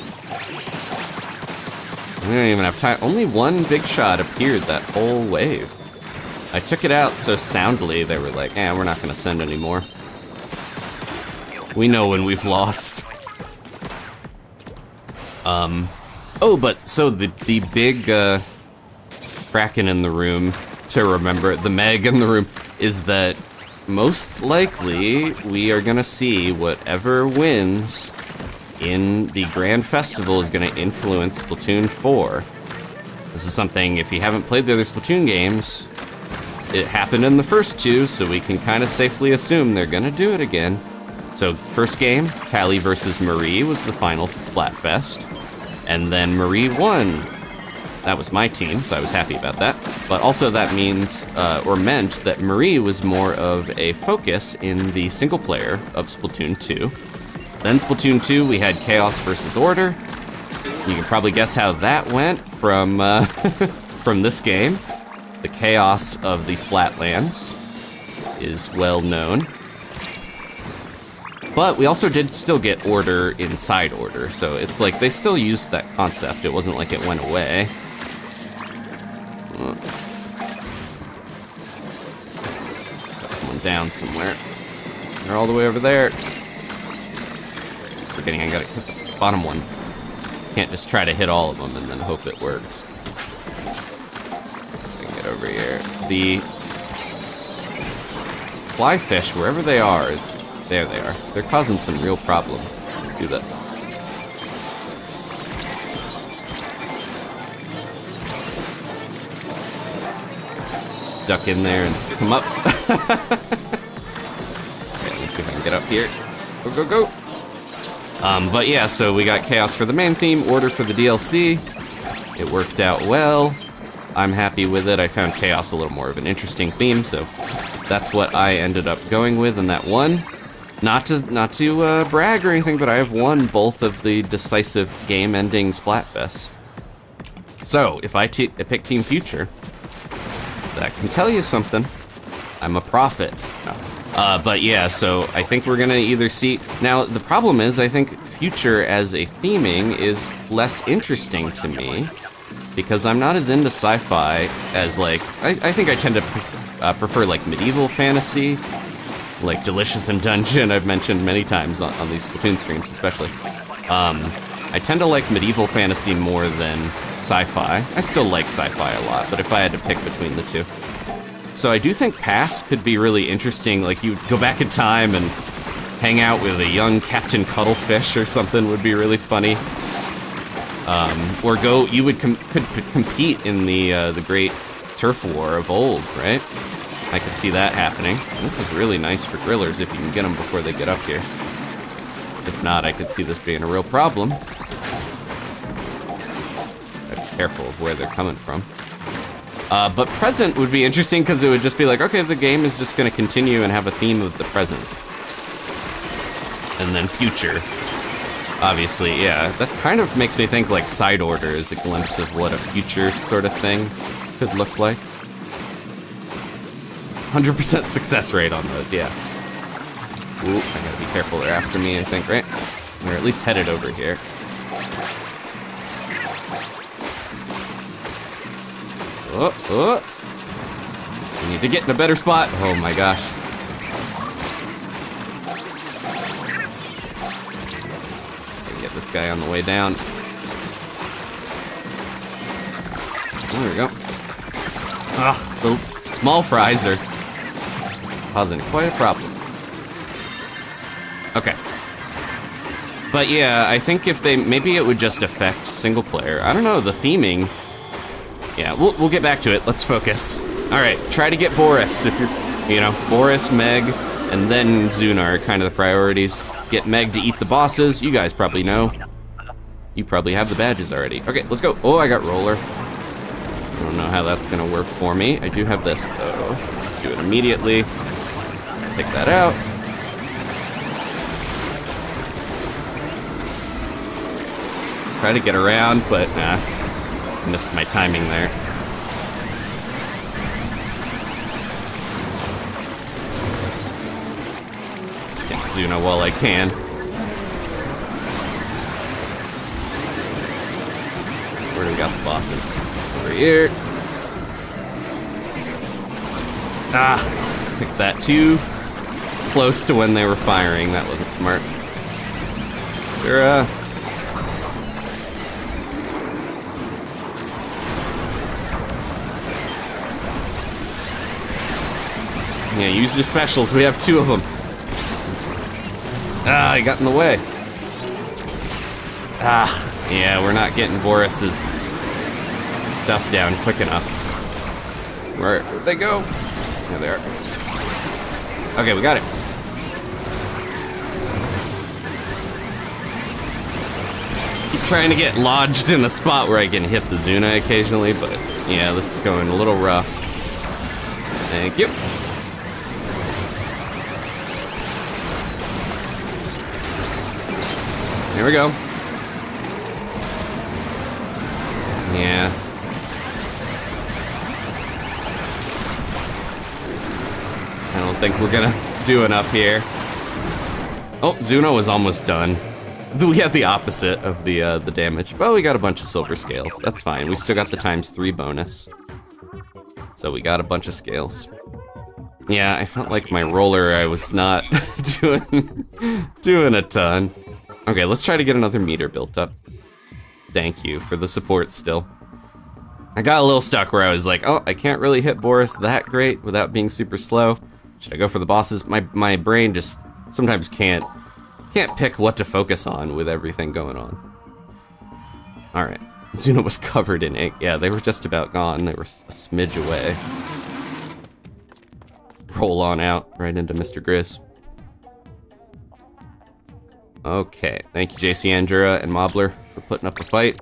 We don't even have time. Only one big shot appeared that whole wave. I took it out so soundly, they were like, we're not gonna send any more. We know when we've lost. Oh, but so the big Kraken in the room to remember, the Meg in the room, is that most likely we are gonna see whatever wins in the Grand Festival is gonna influence Splatoon 4. This is something, if you haven't played the other Splatoon games, it happened in the first two, so we can kind of safely assume they're gonna do it again. So first game, Callie versus Marie was the final Splatfest, and then Marie won. That was my team, so I was happy about that. But also that means, or meant, that Marie was more of a focus in the single player of Splatoon 2. Then Splatoon 2, we had Chaos versus Order. You can probably guess how that went from, from this game. The chaos of the Splatlands is well known. But we also did still get Order inside Order, so it's like they still used that concept. It wasn't like it went away. Got someone down somewhere. They're all the way over there. Forgetting I gotta hit the bottom one. Can't just try to hit all of them and then hope it works. I can get over here. The flyfish, wherever they are, there they are. They're causing some real problems. Let's do this. Duck in there and come up. Okay, let's see if I can get up here. Go, go, go. But yeah, so we got Chaos for the main theme, Order for the DLC. It worked out well. I'm happy with it. I found Chaos a little more of an interesting theme, so that's what I ended up going with in that one. Not to brag or anything, but I have won both of the decisive game-ending Splatfests. So, if I pick Team Future, that can tell you something. I'm a prophet. But yeah, so I think we're gonna either see... Now, the problem is, I think Future as a theming is less interesting to me, because I'm not as into sci-fi as, like... I think I tend to prefer, like, medieval fantasy, like Delicious in Dungeon, I've mentioned many times on these Splatoon streams, especially. I tend to like medieval fantasy more than sci-fi. I still like sci-fi a lot, but if I had to pick between the two. So I do think Past could be really interesting, like you go back in time and hang out with a young Captain Cuttlefish or something would be really funny. Or you could compete in the great turf war of old, right? I could see that happening. And this is really nice for grillers if you can get them before they get up here. If not, I could see this being a real problem. Gotta be careful of where they're coming from. But present would be interesting because it would just be like, okay, the game is just going to continue and have a theme of the present. And then future. Obviously, yeah. That kind of makes me think like Side Order is a glimpse of what a future sort of thing could look like. 100% success rate on those, yeah. Ooh, I gotta be careful, they're after me, I think, right? They're at least headed over here. Oh, oh! We need to get in a better spot. Oh my gosh. Gotta get this guy on the way down. There we go. Ugh, the small fries are causing quite a problem. Okay. But yeah, I think if maybe it would just affect single player. I don't know, the theming. Yeah, we'll get back to it. Let's focus. All right, try to get Boris if you're, Boris, Meg, and then Zuna are kind of the priorities. Get Meg to eat the bosses. You guys probably know. You probably have the badges already. Okay, let's go. Oh, I got roller. I don't know how that's gonna work for me. I do have this though. Do it immediately. Take that out. Try to get around, but nah. Missed my timing there. Get Zuna while I can. Where do we got the bosses? Over here. Ah, picked that too close to when they were firing. That wasn't smart. Sure, yeah, use your specials. We have 2 of them. Ah, I got in the way. Ah, yeah, we're not getting Boris's stuff down quick enough. Where'd they go? There they are. Okay, we got it. Keep trying to get lodged in a spot where I can hit the Zuna occasionally, but yeah, this is going a little rough. Thank you. Here we go. Yeah. I don't think we're gonna do enough here. Oh, Zuna was almost done. We had the opposite of the damage. Well, we got a bunch of silver scales. That's fine. We still got the ×3 bonus. So we got a bunch of scales. Yeah, I felt like my roller, I was not doing a ton. Okay, let's try to get another meter built up. Thank you for the support still. I got a little stuck where I was like, oh, I can't really hit Boris that great without being super slow. Should I go for the bosses? My brain just sometimes can't pick what to focus on with everything going on. All right, Zuna was covered in ink. Yeah, they were just about gone. They were a smidge away. Roll on out right into Mr. Grizz. Okay, thank you JC Andura and Mobbler for putting up a fight.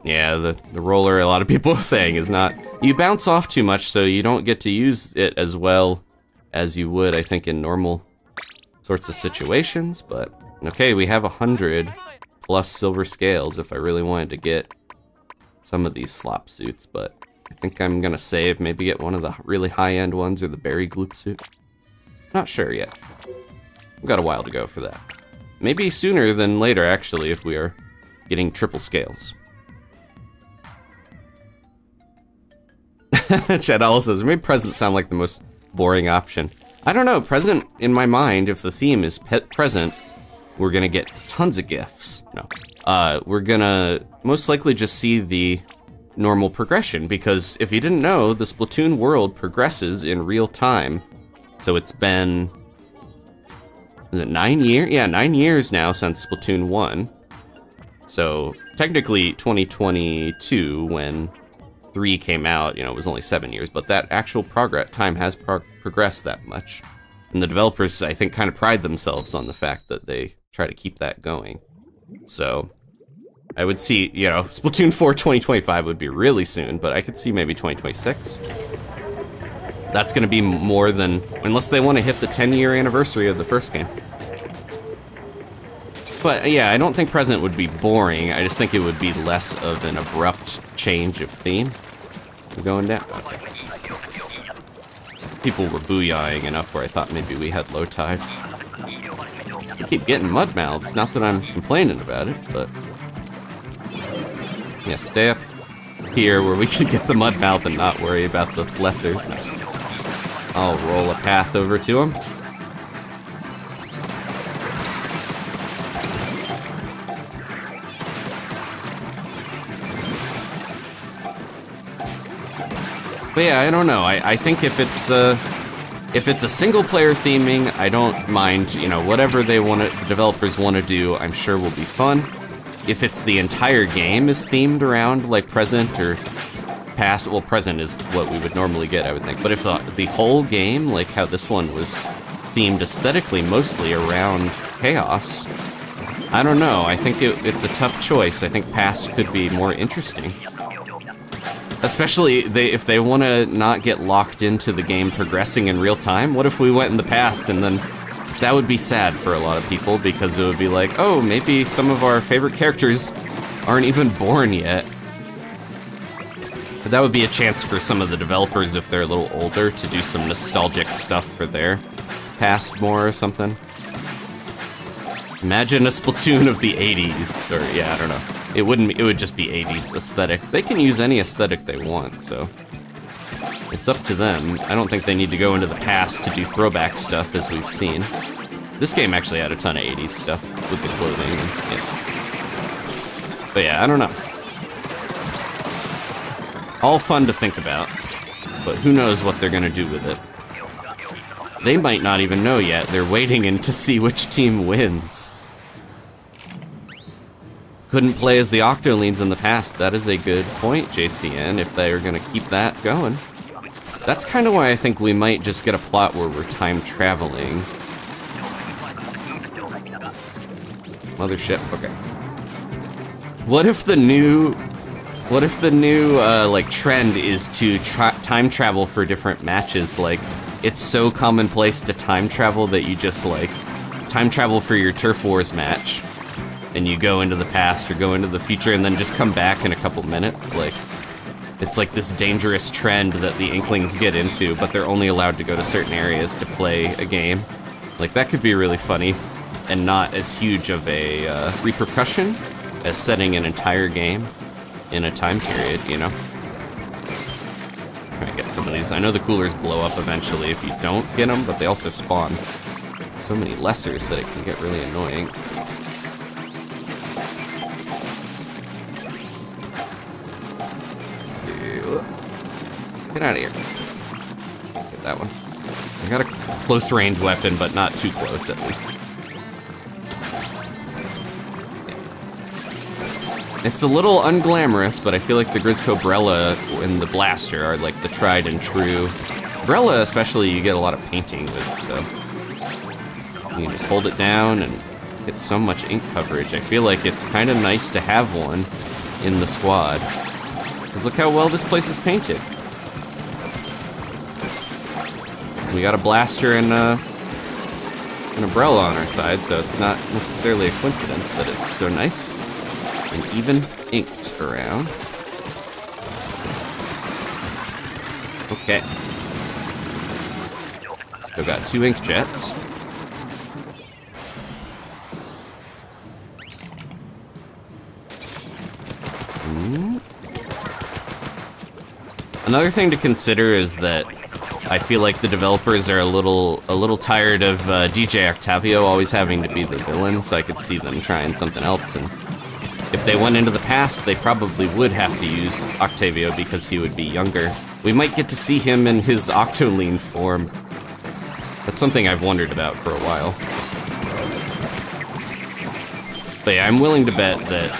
Yeah, the roller, a lot of people are saying, is not... You bounce off too much, so you don't get to use it as well as you would, I think, in normal sorts of situations, but... Okay, we have 100 plus silver scales if I really wanted to get some of these slop suits, but I think I'm gonna save, maybe get one of the really high-end ones or the berry gloop suit. Not sure yet. We've got a while to go for that. Maybe sooner than later, actually, if we are getting triple scales. Chad also says, maybe present sound like the most boring option. I don't know, present, in my mind, if the theme is pet present, we're gonna get tons of gifts. No. We're gonna most likely just see the normal progression, because if you didn't know, the Splatoon world progresses in real time. So it's been, is it 9 years? Yeah, 9 years now since Splatoon 1. So technically 2022, when 3 came out, you know, it was only 7 years, but that actual time has progressed that much. And the developers, I think, kind of pride themselves on the fact that they try to keep that going. So I would see, you know, Splatoon 4 2025 would be really soon, but I could see maybe 2026. That's gonna be more than, unless they want to hit the 10-year anniversary of the first game. But yeah, I don't think present would be boring. I just think it would be less of an abrupt change of theme. We're going down. Okay. People were booyahing enough where I thought maybe we had low tide. I keep getting mud mouths, not that I'm complaining about it, but... Yeah, stay up here where we can get the mud mouth and not worry about the lessers. I'll roll a path over to him. But yeah, I don't know. I think if it's a single player theming, I don't mind, you know, whatever the developers want to do, I'm sure will be fun. If it's the entire game is themed around like present or past, well, present is what we would normally get, I would think. But if the whole game, like how this one was themed aesthetically mostly around chaos, I don't know. I think it's a tough choice. I think past could be more interesting. Especially if they want to not get locked into the game progressing in real time. What if we went in the past and then that would be sad for a lot of people because it would be like, oh, maybe some of our favorite characters aren't even born yet. But that would be a chance for some of the developers, if they're a little older, to do some nostalgic stuff for their past more or something. Imagine a Splatoon of the 80s, or yeah, I don't know. It would just be 80s aesthetic. They can use any aesthetic they want, so it's up to them. I don't think they need to go into the past to do throwback stuff, as we've seen. This game actually had a ton of 80s stuff with the clothing. And, yeah. But yeah, I don't know. All fun to think about, but who knows what they're gonna do with it. They might not even know yet. They're waiting in to see which team wins. Couldn't play as the Octolines in the past. That is a good point, JCN, if they are gonna keep that going. That's kind of why I think we might just get a plot where we're time traveling. Mothership, okay. What if the new like trend is to time travel for different matches? Like, it's so commonplace to time travel that you just like time travel for your Turf Wars match, and you go into the past or go into the future and then just come back in a couple minutes. Like, it's like this dangerous trend that the Inklings get into, but they're only allowed to go to certain areas to play a game. Like, that could be really funny and not as huge of a repercussion as setting an entire game in a time period, you know? Try to get some of these. I know the coolers blow up eventually if you don't get them, but they also spawn so many lessers that it can get really annoying. Get out of here. Get that one. I got a close range weapon, but not too close at least. It's a little unglamorous, but I feel like the Grizzco Brella and the Blaster are like the tried and true. Brella especially, you get a lot of painting with, so you can just hold it down and get so much ink coverage. I feel like it's kind of nice to have one in the squad. Because look how well this place is painted. We got a Blaster and an Umbrella on our side, so it's not necessarily a coincidence that it's so nice and even inked around. Okay. Still got 2 ink jets. Another thing to consider is that I feel like the developers are a little tired of DJ Octavio always having to be the villain, so I could see them trying something else. And if they went into the past, they probably would have to use Octavio because he would be younger. We might get to see him in his Octoline form. That's something I've wondered about for a while. But yeah, I'm willing to bet that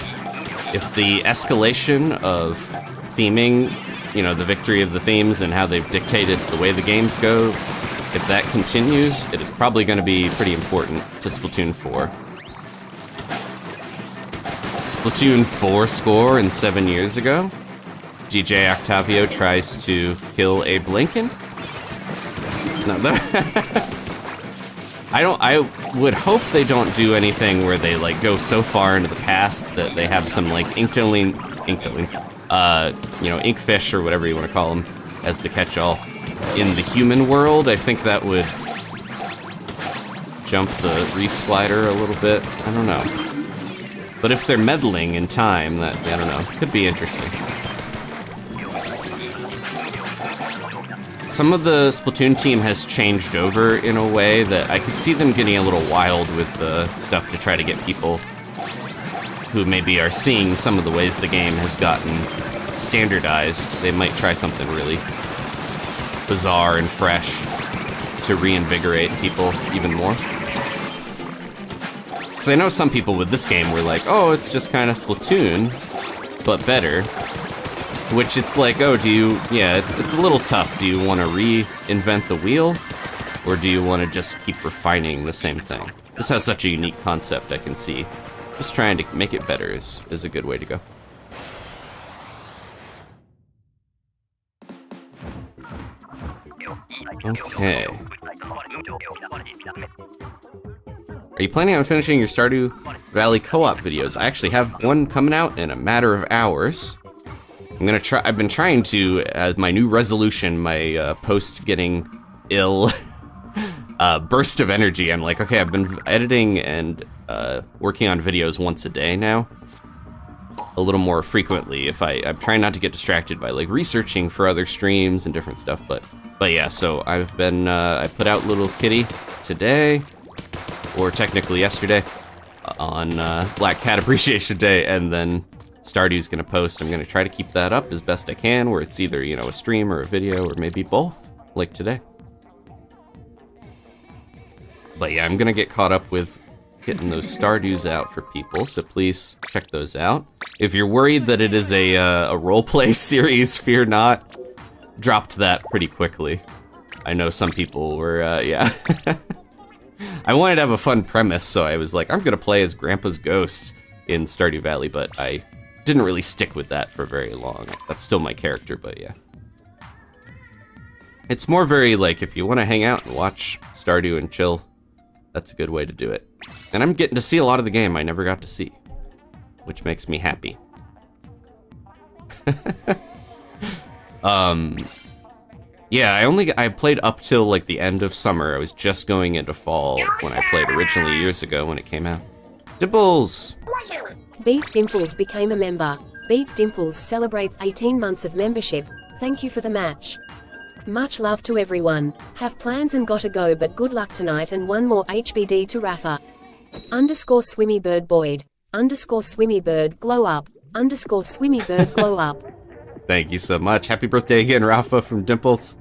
if the escalation of theming, you know, the victory of the themes and how they've dictated the way the games go, if that continues, it is probably going to be pretty important to Splatoon 4. Splatoon 4 score in 7 years ago. DJ Octavio tries to kill Abe Lincoln. No, I would hope they don't do anything where they like go so far into the past that they have some like Inktoline, you know, Inkfish or whatever you want to call them as the catch-all in the human world. I think that would jump the reef slider a little bit. I don't know. But if they're meddling in time, that, I don't know, could be interesting. Some of the Splatoon team has changed over in a way that I could see them getting a little wild with the stuff to try to get people who maybe are seeing some of the ways the game has gotten standardized. They might try something really bizarre and fresh to reinvigorate people even more. Because I know some people with this game were like, oh, it's just kind of Splatoon, but better. Which it's like, oh, do you, yeah, it's a little tough. Do you want to reinvent the wheel? Or do you want to just keep refining the same thing? This has such a unique concept, I can see Just trying to make it better is a good way to go. Okay. Are you planning on finishing your Stardew Valley co-op videos? I actually have one coming out in a matter of hours. I've been trying to, as my new resolution, my post getting ill burst of energy. I'm like, okay, I've been editing and working on videos once a day now. A little more frequently I'm trying not to get distracted by like researching for other streams and different stuff, but yeah, so I've been, I put out Little Kitty today, or technically yesterday, on Black Cat Appreciation Day, and then Stardew's gonna post. I'm gonna try to keep that up as best I can, where it's either, you know, a stream or a video, or maybe both, like today. But yeah, I'm gonna get caught up with getting those Stardews out for people, so please check those out. If you're worried that it is a roleplay series, fear not. Dropped that pretty quickly. I know some people were, yeah. I wanted to have a fun premise, so I was like, I'm gonna play as Grandpa's ghost in Stardew Valley, but I didn't really stick with that for very long. That's still my character, but yeah. It's more very like, if you want to hang out and watch Stardew and chill, that's a good way to do it. And I'm getting to see a lot of the game I never got to see, which makes me happy. Yeah, I played up till like the end of summer. I was just going into fall when I played originally years ago when it came out. Dimples! Beat Dimples became a member. Beat Dimples celebrates 18 months of membership. Thank you for the match. Much love to everyone. Have plans and gotta go, but good luck tonight, and one more HBD to Rafa. Underscore Swimmybird Boyd. Underscore Swimmybird glow up. Underscore Swimmybird glow up. Thank you so much. Happy birthday again, Rafa, from Dimples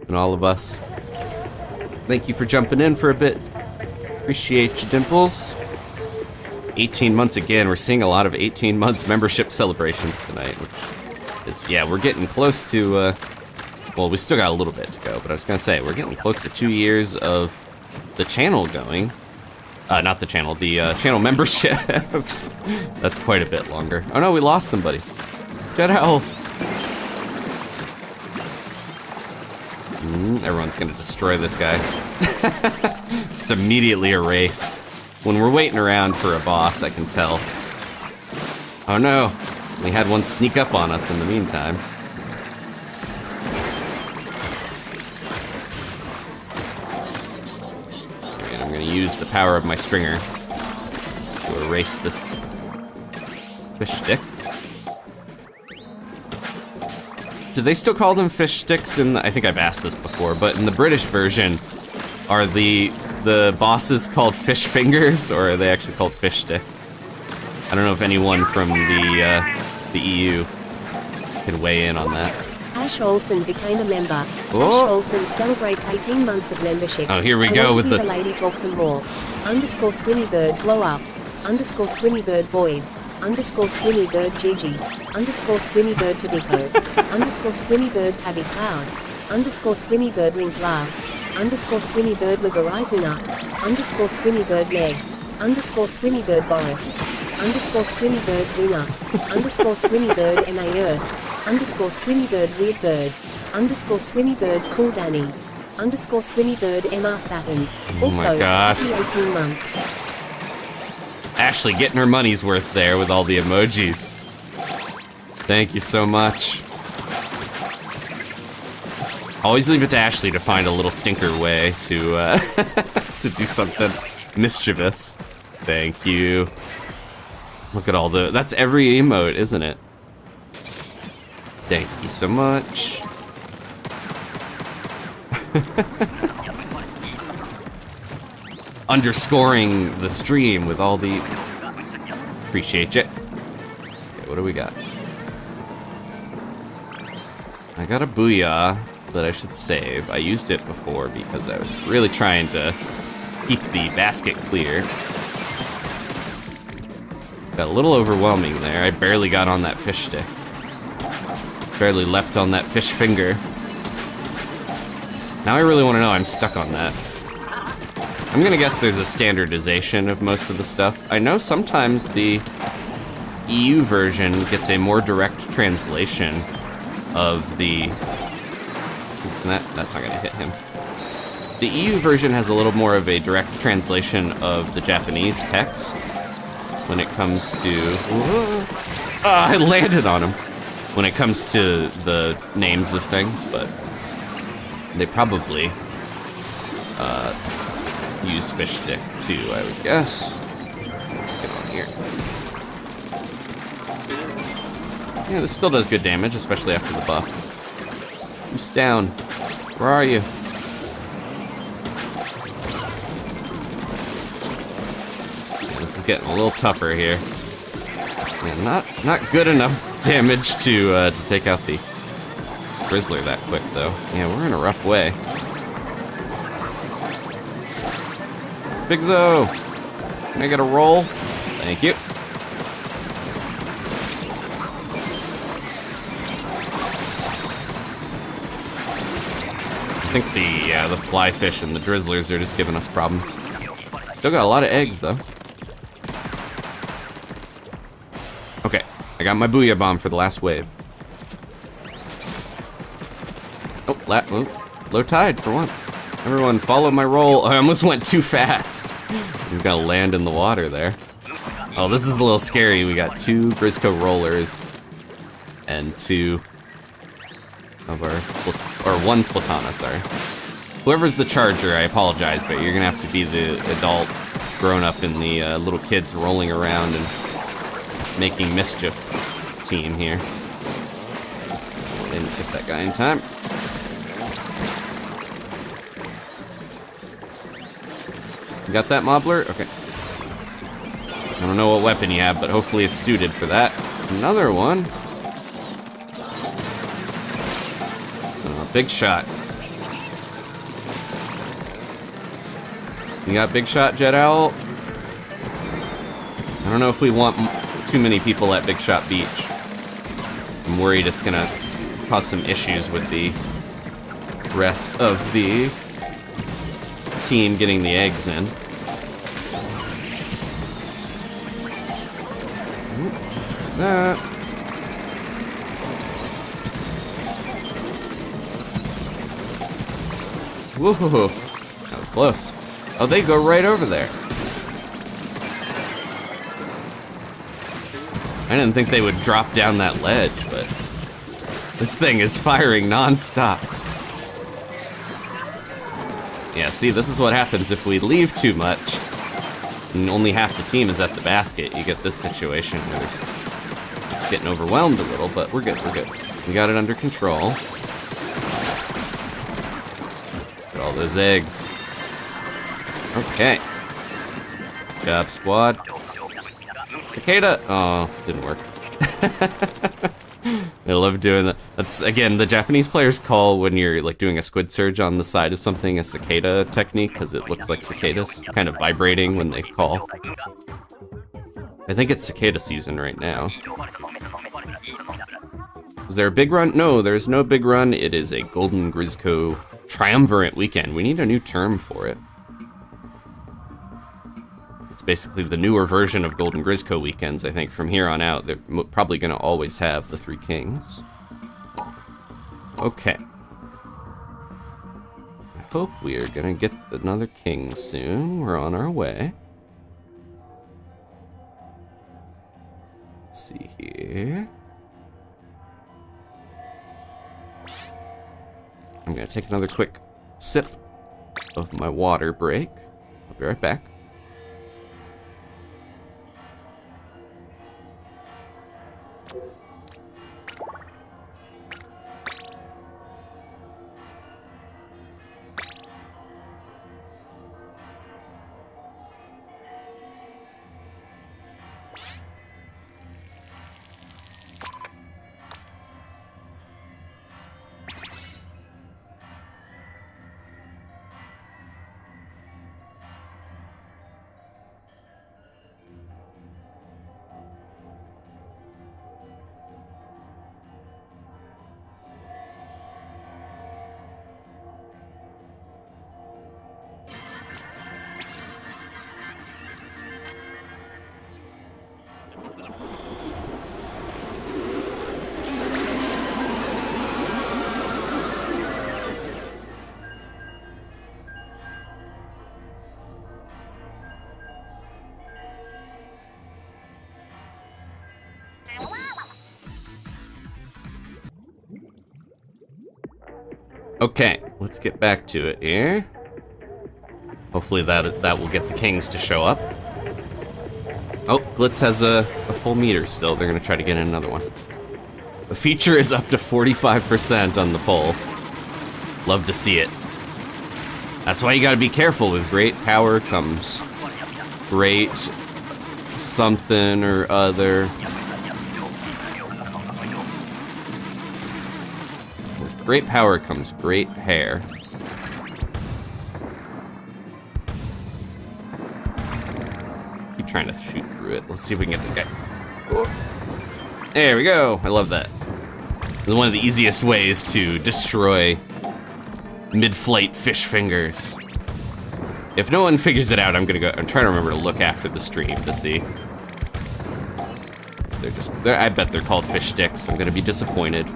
and all of us. Thank you for jumping in for a bit. Appreciate you, Dimples. 18 months again. We're seeing a lot of 18-month membership celebrations tonight. Which is, yeah, we're getting close to, well, we still got a little bit to go, but I was gonna say, we're getting close to 2 years of the channel going. Not the channel, the channel memberships. That's quite a bit longer. Oh no, we lost somebody. Get out. Everyone's gonna destroy this guy. Just immediately erased. When we're waiting around for a boss, I can tell. Oh no, we had one sneak up on us in the meantime. And I'm gonna use the power of my stringer to erase this fish stick. Do they still call them fish sticks in the, I think I've asked this before, but in the British version, are the bosses called fish fingers, or are they actually called fish sticks? I don't know if anyone from the EU can weigh in on that. Ash Olsen became a member. Oh. Ash Olsen celebrates 18 months of membership. Oh, here we go with the lady talks and more. Underscore Swimmybird glow up. Underscore Swimmybird Boyd. Underscore Swimmybird Gigi. Underscore Swimmybird Tabiko. Underscore Swimmybird Tabby Cloud. Underscore Swimmybird Link Love. Underscore Swimmybird Mugarizuna. Underscore Swimmybird Meg. Underscore Swimmybird Boris. Underscore Swimmybird Zuna. Underscore Swimmybird Earth. Underscore Swimmybird Weird Bird. Underscore Swimmybird Cool Danny. Underscore Swimmybird MR Saturn. Also, my gosh. happy 18 months. Ashley getting her money's worth there with all the emojis. Thank you so much. Always leave it to Ashley to find a little stinker way to to do something mischievous. Thank you. Look at all the, that's every emote, isn't it? Thank you so much. Underscoring the stream with all the, appreciate you. Okay, what do we got? I got a booyah that I should save. I used it before because I was really trying to keep the basket clear. Got a little overwhelming there. I barely got on that fish stick. Barely leapt on that fish finger. Now I really want to know, I'm stuck on that. I'm gonna guess there's a standardization of most of the stuff. I know sometimes the EU version gets a more direct translation of the... That's not gonna hit him. The EU version has a little more of a direct translation of the Japanese text when it comes to... I landed on him. When it comes to the names of things, but they probably use fish stick too, I would guess. Get on here. Yeah, this still does good damage, especially after the buff. Who's down? Where are you? Yeah, this is getting a little tougher here. Yeah, not good enough damage to take out the Grizzler that quick, though. Yeah, we're in a rough way. Big Zo! Can I get a roll? Thank you. I think the fly fish and the drizzlers are just giving us problems. Still got a lot of eggs, though. Okay, I got my Booyah Bomb for the last wave. Oh, low tide for once. Everyone follow my roll. I almost went too fast. I'm gonna land in the water there. Oh, this is a little scary. We got 2 Grizzco Rollers and 2 of our, one Splatana, sorry. Whoever's the charger, I apologize, but you're gonna have to be the adult grown up in the little kids rolling around and making mischief team here. Didn't get that guy in time. You got that, Mobbler? Okay. I don't know what weapon you have, but hopefully it's suited for that. Another one. Big shot. You got big shot, Jet Owl? I don't know if we want too many people at Big Shot Beach. I'm worried it's gonna cause some issues with the rest of the team getting the eggs in. That. Whoa, that was close. Oh, they go right over there. I didn't think they would drop down that ledge, but this thing is firing non-stop. Yeah, see, this is what happens if we leave too much and only half the team is at the basket. You get this situation where it's getting overwhelmed a little, but we're good, we're good. We got it under control. Get all those eggs. Okay. Good job, squad. Cicada! Oh, didn't work. I love doing that. That's, again, the Japanese players call when you're like doing a squid surge on the side of something a cicada technique, because it looks like cicadas kind of vibrating when they call. I think it's cicada season right now. Is there a big run? No, there's no big run. It is a Golden Grizzco Triumvirate weekend. We need a new term for it. It's basically the newer version of Golden Grizzco weekends, I think. From here on out, they're probably going to always have the 3 kings. Okay. I hope we are going to get another king soon. We're on our way. Let's see here. I'm going to take another quick sip of my water break. I'll be right back. Okay, let's get back to it here. Hopefully that will get the kings to show up. Oh, Glitz has a full meter still. They're gonna try to get in another one. The feature is up to 45% on the poll. Love to see it. That's why you gotta be careful. With great power comes great something or other. With great power comes great hair. Keep trying to shoot through it. Let's see if we can get this guy. Oh. There we go. I love that. It's one of the easiest ways to destroy mid-flight fish fingers. If no one figures it out, I'm trying to remember to look after the stream to see. I bet they're called fish sticks. I'm gonna be disappointed.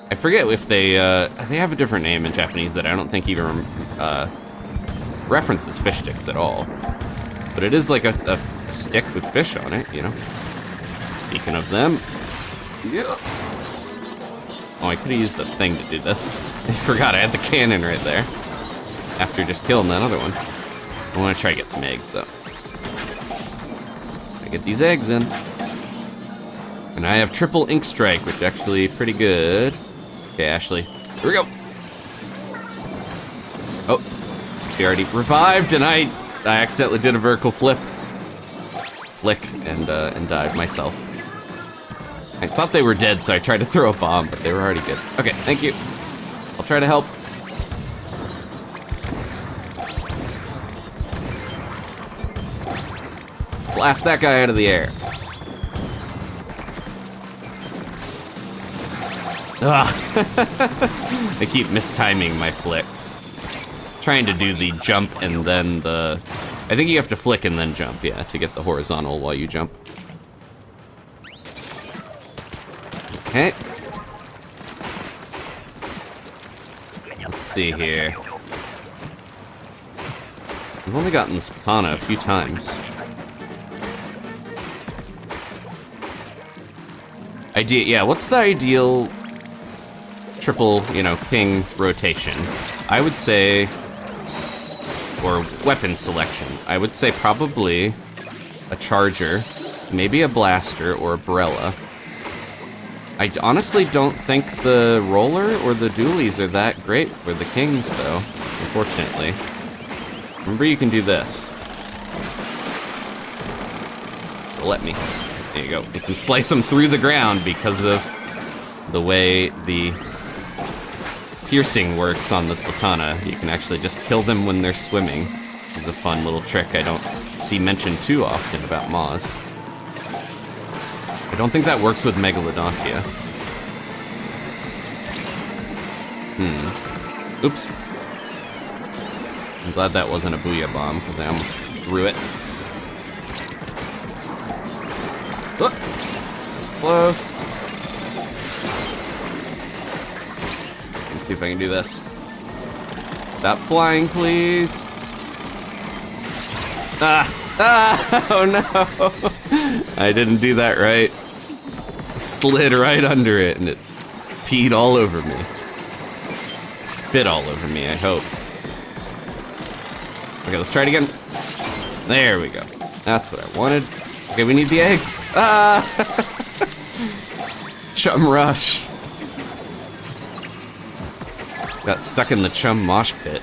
I forget if they have a different name in Japanese that I don't think even references fish sticks at all. But it is like a stick with fish on it, you know? Speaking of them. Yeah. Oh, I could have used the thing to do this. I forgot I had the cannon right there. After just killing that other one. I want to try to get some eggs, though. I get these eggs in. And I have triple ink strike, which is actually pretty good. Okay, Ashley. Here we go. Oh, she already revived, and I accidentally did a vertical flick, and died myself. I thought they were dead, so I tried to throw a bomb, but they were already good. Okay, thank you. I'll try to help. Blast that guy out of the air. Ugh. I keep mistiming my flicks. Trying to do the jump and then the... I think you have to flick and then jump, yeah, to get the horizontal while you jump. Okay. Let's see here. I've only gotten the Splatana a few times. Yeah, what's the ideal triple, king rotation? I would say, or weapon selection, I would say probably a charger, maybe a blaster, or a Barella. I honestly don't think the roller or the dualies are that great for the kings, though, unfortunately. Remember, you can do this. Let me. There you go. You can slice them through the ground because of the way the piercing works on the Splatana. You can actually just kill them when they're swimming. It's a fun little trick I don't see mentioned too often about Moz. I don't think that works with Megalodontia. Oops. I'm glad that wasn't a Booyah Bomb, because I almost threw it. Look! Close. Let's see if I can do this. Stop flying, please. Oh no! I didn't do that right. Slid right under it and it peed all over me. Spit all over me, I hope. Okay, let's try it again. There we go. That's what I wanted. Okay, we need the eggs. Chum rush. Got stuck in the chum mosh pit.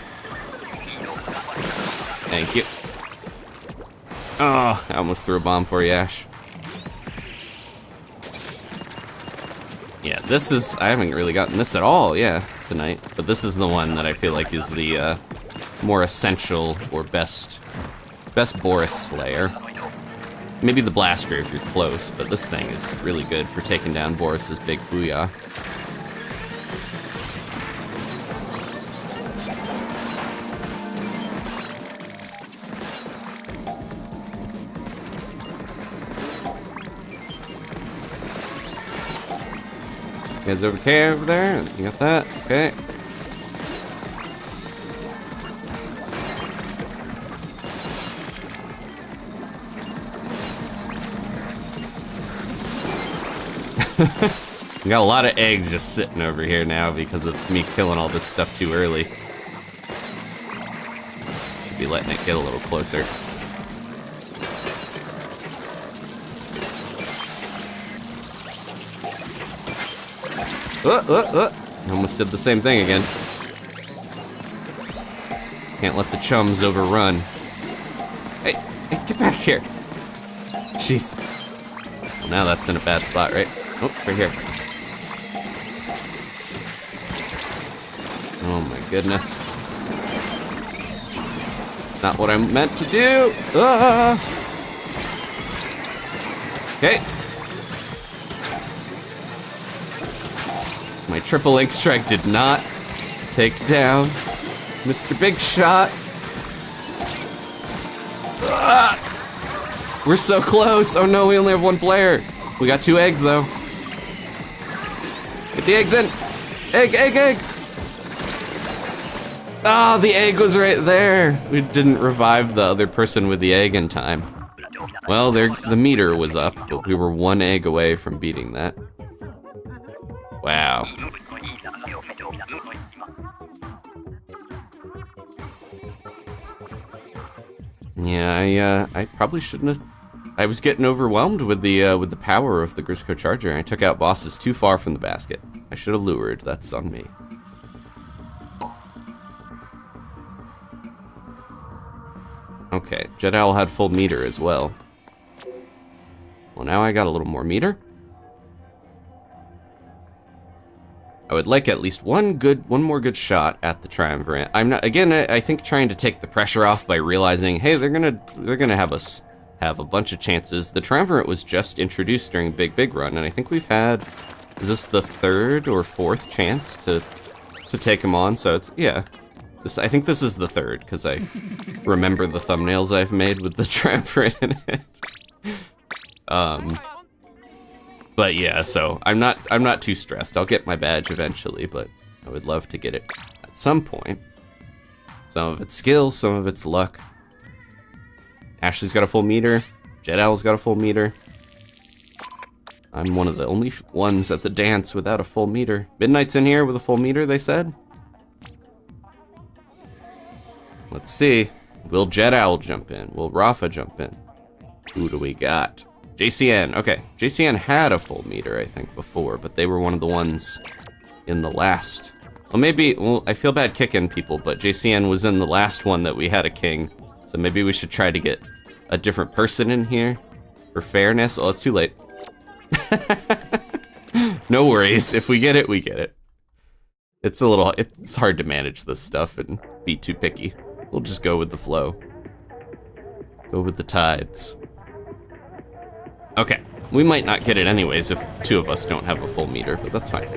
Thank you. Oh, I almost threw a bomb for you, Ash. Yeah, this is... I haven't really gotten this at all, tonight. But this is the one that I feel like is the more essential or best Boris Slayer. Maybe the blaster if you're close, but this thing is really good for taking down Boris's big booyah. You guys okay over there? You got that? Okay. We got a lot of eggs just sitting over here now because of me killing all this stuff too early. Be letting it get a little closer. Almost did the same thing again. Can't let the chums overrun. Hey, get back here. Jeez. Well, now that's in a bad spot, right? Oh, right here. Oh my goodness. Not what I meant to do. Ah! Okay. My triple ink strike did not take down Mr. Big Shot. Ah! We're so close. Oh no, we only have one player. We got 2 eggs though. Get the eggs in. Egg, egg, egg. Ah, the egg was right there. We didn't revive the other person with the egg in time. Well, the meter was up, but we were 1 egg away from beating that. Wow. Yeah, I probably shouldn't have. I was getting overwhelmed with the power of the Grizzco Charger, and I took out bosses too far from the basket. I should have lured. That's on me. Okay, Jet Owl had full meter as well. Well, now I got a little more meter. I would like at least one more good shot at the Triumvirate. I'm not, again, I think trying to take the pressure off by realizing, hey, they're gonna have us have a bunch of chances. The Triumvirate was just introduced during Big Run, and I think we've had, is this the 3rd or 4th chance to take them on? So it's, yeah. I think this is the 3rd, because I remember the thumbnails I've made with the Triumvirate in it. But yeah, so I'm not too stressed. I'll get my badge eventually, but I would love to get it at some point. Some of it's skill, some of it's luck. Ashley's got a full meter. Jet Owl's got a full meter. I'm one of the only ones at the dance without a full meter. Midnight's in here with a full meter, they said. Let's see. Will Jet Owl jump in? Will Rafa jump in? Who do we got? JCN. Okay, JCN had a full meter, I think, before, but they were one of the ones in the last. Well, maybe, well, I feel bad kicking people, but JCN was in the last one that we had a king. So maybe we should try to get a different person in here for fairness. Oh, it's too late. No worries. If we get it, we get it. It's hard to manage this stuff and be too picky. We'll just go with the flow. Go with the tides. Okay. We might not get it anyways if 2 of us don't have a full meter, but that's fine.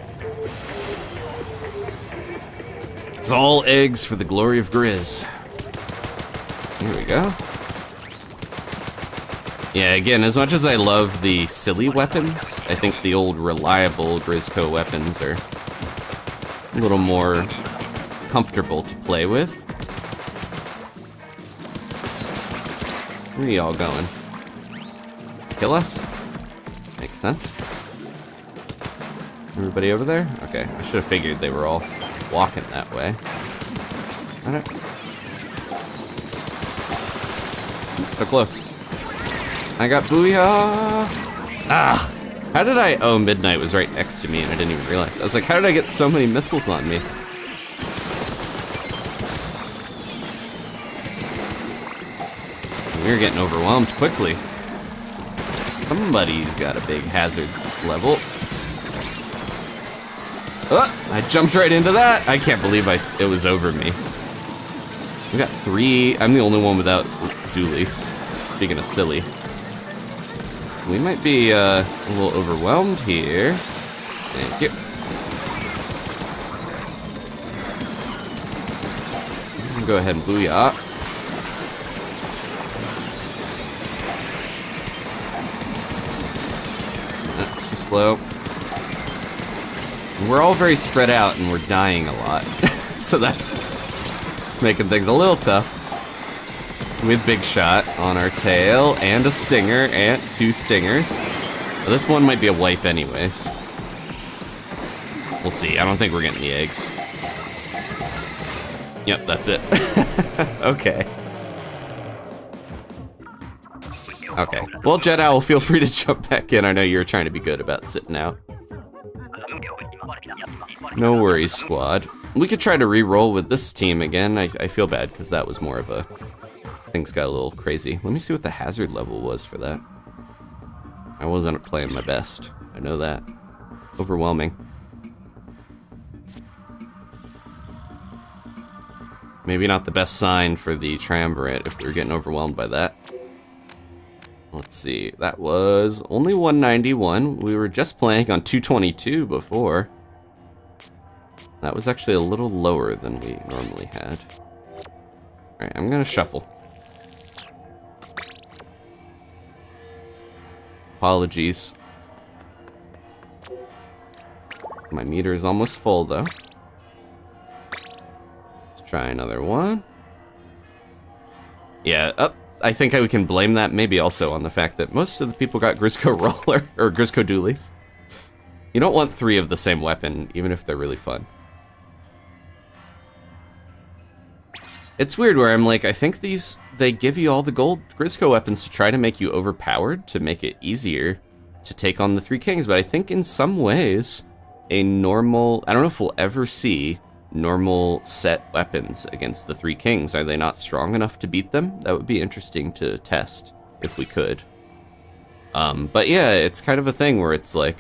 It's all eggs for the glory of Grizz. Here we go. Yeah, again, as much as I love the silly weapons, I think the old reliable Grizzco weapons are a little more comfortable to play with. Where are y'all going? Kill us? Makes sense. Everybody over there? Okay, I should have figured they were all walking that way. Alright. So close. I got booyah! Ah! How did I... Oh, Midnight was right next to me and I didn't even realize. I was like, how did I get so many missiles on me? We're getting overwhelmed quickly. Somebody's got a big hazard level. Oh, I jumped right into that. I can't believe it was over me. We got 3. I'm the only one without dualies. Speaking of silly. We might be a little overwhelmed here. Thank you. Go ahead and booyah. Too slow. We're all very spread out and we're dying a lot. So that's making things a little tough. With Big Shot on our tail and a stinger and 2 stingers. This one might be a wipe anyways. We'll see. I don't think we're getting the eggs. Yep, that's it. Okay. Okay. Well, Jet Owl, feel free to jump back in. I know you're trying to be good about sitting out. No worries, squad. We could try to re-roll with this team again. I feel bad because that was more of a... Things got a little crazy. Let me see what the hazard level was for that. I wasn't playing my best. I know that. Overwhelming. Maybe not the best sign for the Triumvirate if we were getting overwhelmed by that. Let's see. That was only 191. We were just playing on 222 before. That was actually a little lower than we normally had. Alright, I'm gonna shuffle. Apologies. My meter is almost full, though. Let's try another one. Yeah, I think we can blame that maybe also on the fact that most of the people got Grizzco Roller, or Grizzco Dualies. You don't want 3 of the same weapon, even if they're really fun. It's weird where I'm like, I think they give you all the gold Grizzco weapons to try to make you overpowered, to make it easier to take on the 3 kings, but I think in some ways, a normal, I don't know if we'll ever see normal set weapons against the 3 kings. Are they not strong enough to beat them? That would be interesting to test, if we could. But yeah, it's kind of a thing where it's like,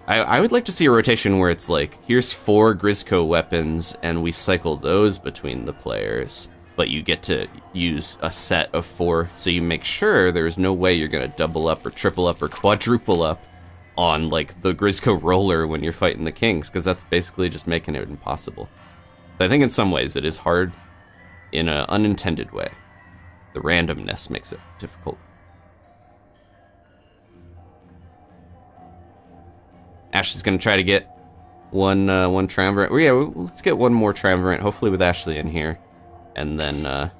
I would like to see a rotation where it's like, here's 4 Grizzco weapons, and we cycle those between the players, but you get to use a set of 4, so you make sure there's no way you're gonna double up or triple up or quadruple up on like the Grizzco Roller when you're fighting the kings, because that's basically just making it impossible. But I think in some ways it is hard in an unintended way. The randomness makes it difficult. Ashley's gonna try to get one Triumvirate. Well, yeah, let's get one more Triumvirate, hopefully with Ashley in here, and then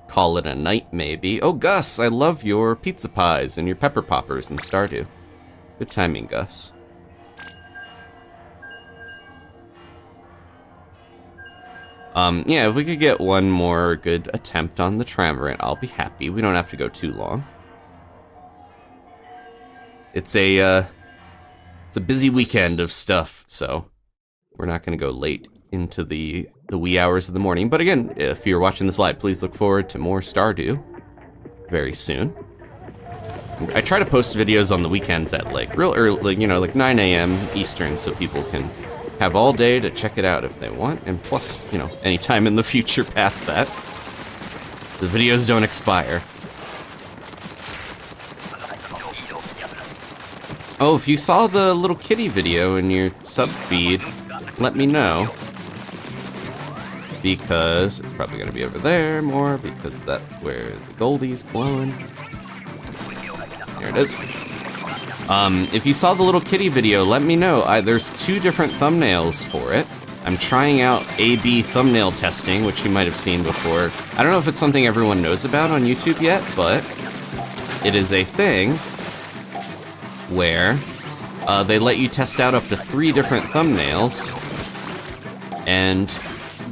call it a night maybe. Oh, Gus, I love your pizza pies and your pepper poppers in Stardew. Good timing, Gus. Yeah, if we could get one more good attempt on the Triumvirate, I'll be happy. We don't have to go too long. It's a busy weekend of stuff, so we're not going to go late into the wee hours of the morning. But again, if you're watching this live, please look forward to more Stardew very soon. I try to post videos on the weekends at like real early, you know, like 9 a.m. Eastern, so people can have all day to check it out if they want, and plus, you know, anytime in the future past that. The videos don't expire. Oh, if you saw the little kitty video in your sub feed, let me know. Because it's probably going to be over there more, because that's where the Goldie's blowing. There it is. If you saw the little kitty video, let me know. There's 2 different thumbnails for it. I'm trying out A/B thumbnail testing, which you might have seen before. I don't know if it's something everyone knows about on YouTube yet, but it is a thing where they let you test out up to 3 different thumbnails, and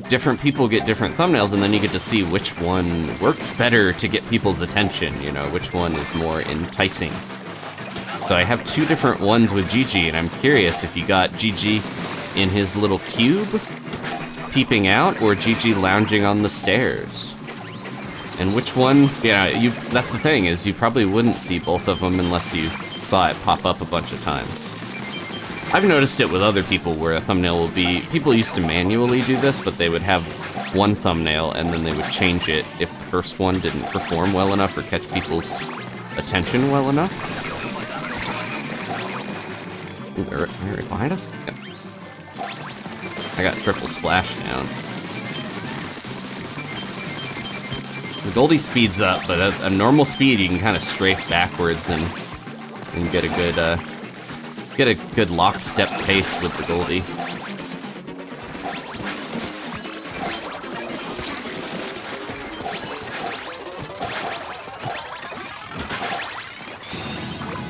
different people get different thumbnails, and then you get to see which one works better to get people's attention, you know, which one is more enticing. So I have 2 different ones with Gigi, and I'm curious if you got Gigi in his little cube peeping out, or Gigi lounging on the stairs. And which one, yeah, that's the thing, is you probably wouldn't see both of them unless you saw it pop up a bunch of times. I've noticed it with other people where a thumbnail will be, people used to manually do this, but they would have one thumbnail and then they would change it if the first one didn't perform well enough or catch people's attention well enough. Ooh, they're right behind us? Yep. I got triple splash down. The Goldie speeds up, but at a normal speed you can kind of strafe backwards and get a good lockstep pace with the Goldie.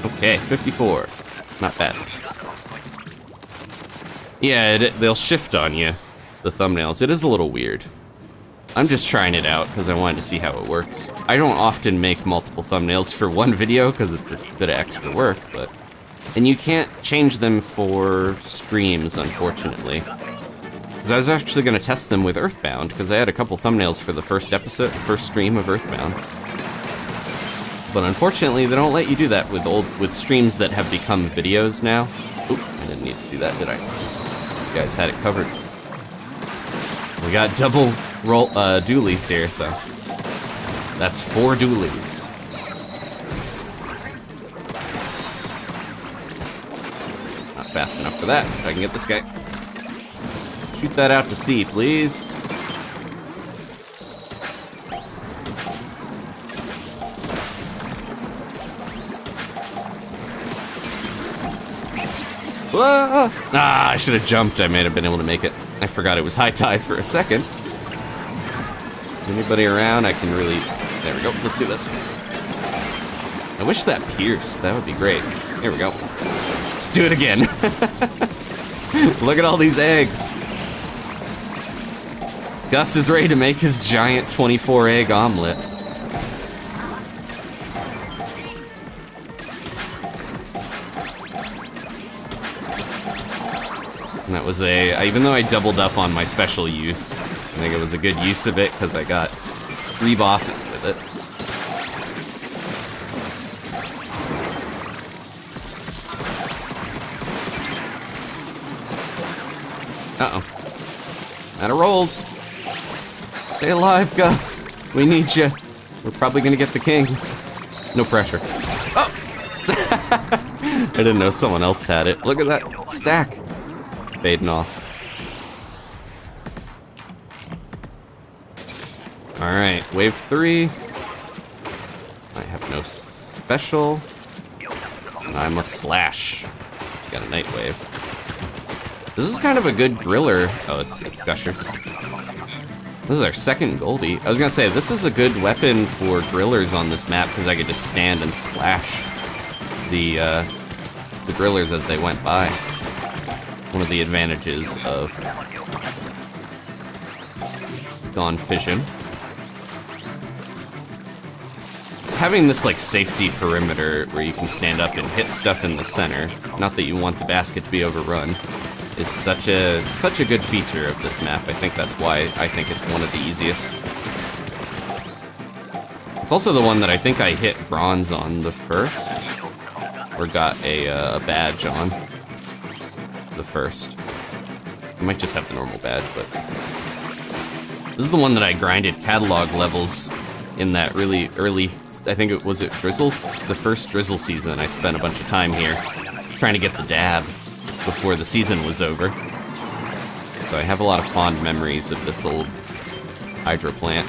Okay, 54. Not bad. Yeah, they'll shift on you, the thumbnails. It is a little weird. I'm just trying it out because I wanted to see how it works. I don't often make multiple thumbnails for one video because it's a bit of extra work, but... And you can't change them for streams, unfortunately. Because I was actually going to test them with Earthbound, because I had a couple thumbnails for the first stream of Earthbound. But unfortunately, they don't let you do that with streams that have become videos now. Oop, I didn't need to do that, did I? You guys had it covered. We got double dualies here, so that's 4 dualies. Not fast enough for that. If I can get this guy. Shoot that out to sea, please. Whoa! Ah, I should have jumped. I may have been able to make it. I forgot it was high tide for a second. Is anybody around? I can really... There we go. Let's do this. I wish that pierced. That would be great. Here we go. Let's do it again. Look at all these eggs. Gus is ready to make his giant 24-egg omelet. And that was even though I doubled up on my special use, I think it was a good use of it because I got 3 bosses with it. Uh-oh. That rolls. Stay alive, Gus. We need you. We're probably gonna get the kings. No pressure. Oh! I didn't know someone else had it. Look at that stack. Fading off. Alright, wave 3. I have no special. And I must slash. Got a night wave. This is kind of a good griller. Oh, it's Gusher. This is our second Goldie. I was gonna say, this is a good weapon for grillers on this map because I could just stand and slash the grillers as they went by. One of the advantages of Gone Fishing. Having this like safety perimeter where you can stand up and hit stuff in the center, not that you want the basket to be overrun, is such a good feature of this map. I think that's why I think it's one of the easiest. It's also the one that I think I hit bronze on the first, or got a badge on the first. I might just have the normal badge, but this is the one that I grinded catalog levels in that really early, I think it was Drizzle? The first Drizzle season. I spent a bunch of time here trying to get the dab before the season was over. So I have a lot of fond memories of this old hydro plant.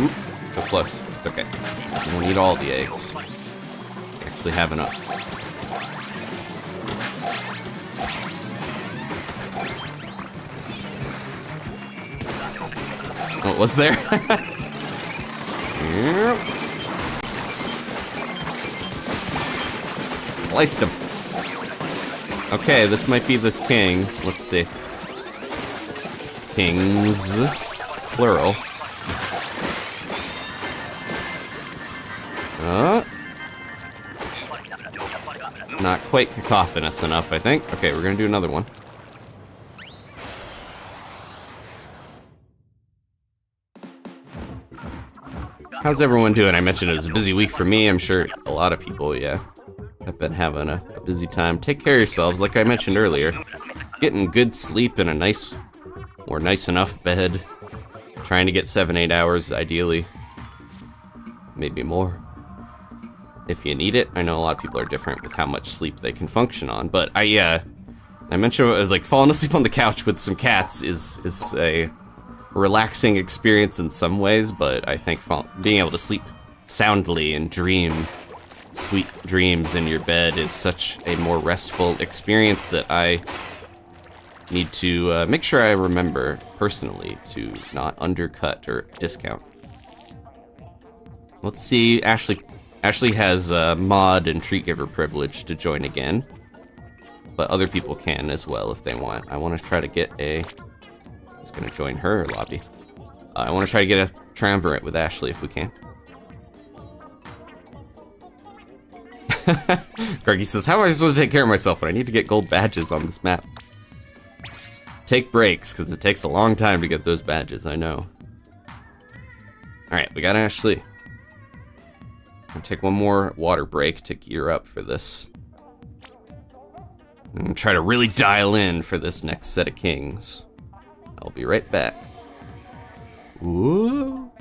Oop, so close. It's okay. I don't need all the eggs. I actually have enough. What was there? Sliced him. Okay, this might be the king. Let's see. Kings. Plural. Not quite cacophonous enough, I think. Okay, we're gonna do another one. How's everyone doing? I mentioned it was a busy week for me. I'm sure a lot of people, yeah, have been having a busy time. Take care of yourselves, like I mentioned earlier. Getting good sleep in a nice or nice enough bed. Trying to get 7-8 hours, ideally. Maybe more. If you need it. I know a lot of people are different with how much sleep they can function on, but I mentioned like falling asleep on the couch with some cats is a relaxing experience in some ways, but I think being able to sleep soundly and dream sweet dreams in your bed is such a more restful experience that I need to make sure I remember personally to not undercut or discount. Let's see, Ashley has mod and treat giver privilege to join again. But other people can as well if they want. I want to try to get a... I'm just going to join her lobby. I want to try to get a Triumvirate with Ashley if we can. Greggy says, how am I supposed to take care of myself when I need to get gold badges on this map? Take breaks, because it takes a long time to get those badges, I know. Alright, we got Ashley. I'll take one more water break to gear up for this. I'm gonna try to really dial in for this next set of kings. I'll be right back. Whoa.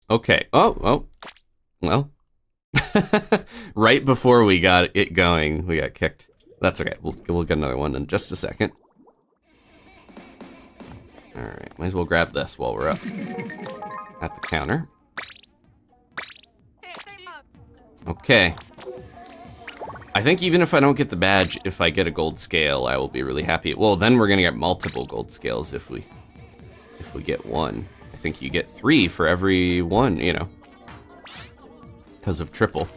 Okay. Oh, well. Right before we got it going, we got kicked. That's okay. We'll get another one in just a second. All right. Might as well grab this while we're up at the counter. Okay. I think even if I don't get the badge, if I get a gold scale, I will be really happy. Well, then we're gonna get multiple gold scales if we get one. I think you get 3 for every one, you know, because of triple.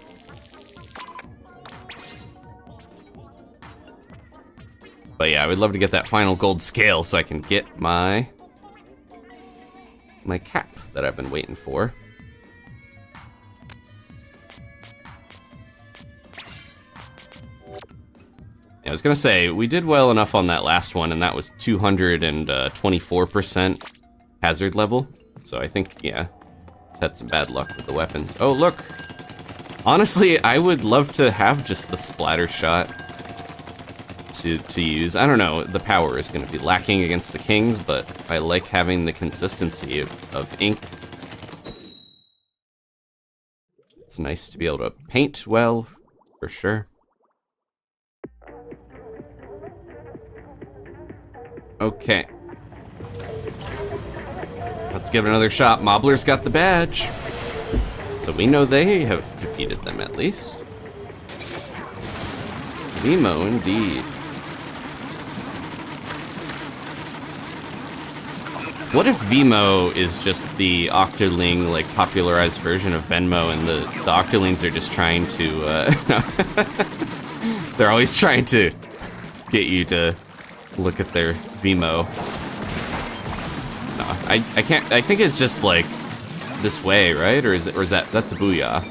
But yeah, I would love to get that final gold scale so I can get my cap that I've been waiting for. Yeah, I was gonna say, we did well enough on that last one, and that was 224% hazard level. So I think, yeah, had some bad luck with the weapons. Oh, look! Honestly, I would love to have just the splatter shot to use. I don't know, the power is going to be lacking against the kings, but I like having the consistency of ink. It's nice to be able to paint well, for sure. Okay. Let's give it another shot. Mobbler's got the badge. So we know they have defeated them at least. Vimo, indeed. What if Vimo is just the Octoling, like, popularized version of Venmo, and the Octolings are just trying to, they're always trying to get you to look at their Vimo. No, I can't, I think it's just, like, this way, right? Or is that's a booyah.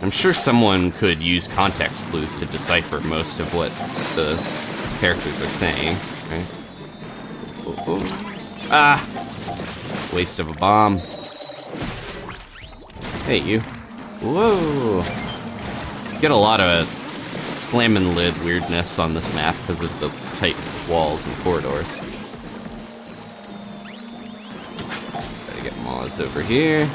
I'm sure someone could use context clues to decipher most of what the characters are saying, right? Oh. Ah! Waste of a bomb. Hey, you. Whoa! Get a lot of slamming lid weirdness on this map because of the tight walls and corridors. Gotta get Moz over here.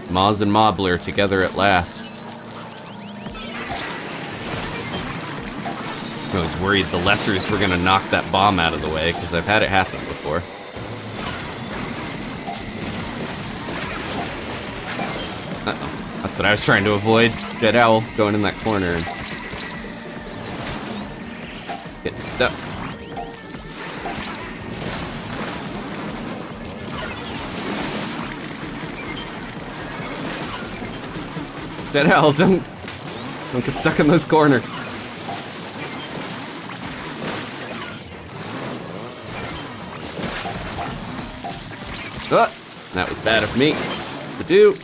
Moz and Mobbler together at last. I was worried the lessers were gonna knock that bomb out of the way, because I've had it happen before. Uh-oh. That's what I was trying to avoid. Dead Owl going in that corner and getting stuck. Dead Owl, don't get stuck in those corners. Oh, that was bad of me to do.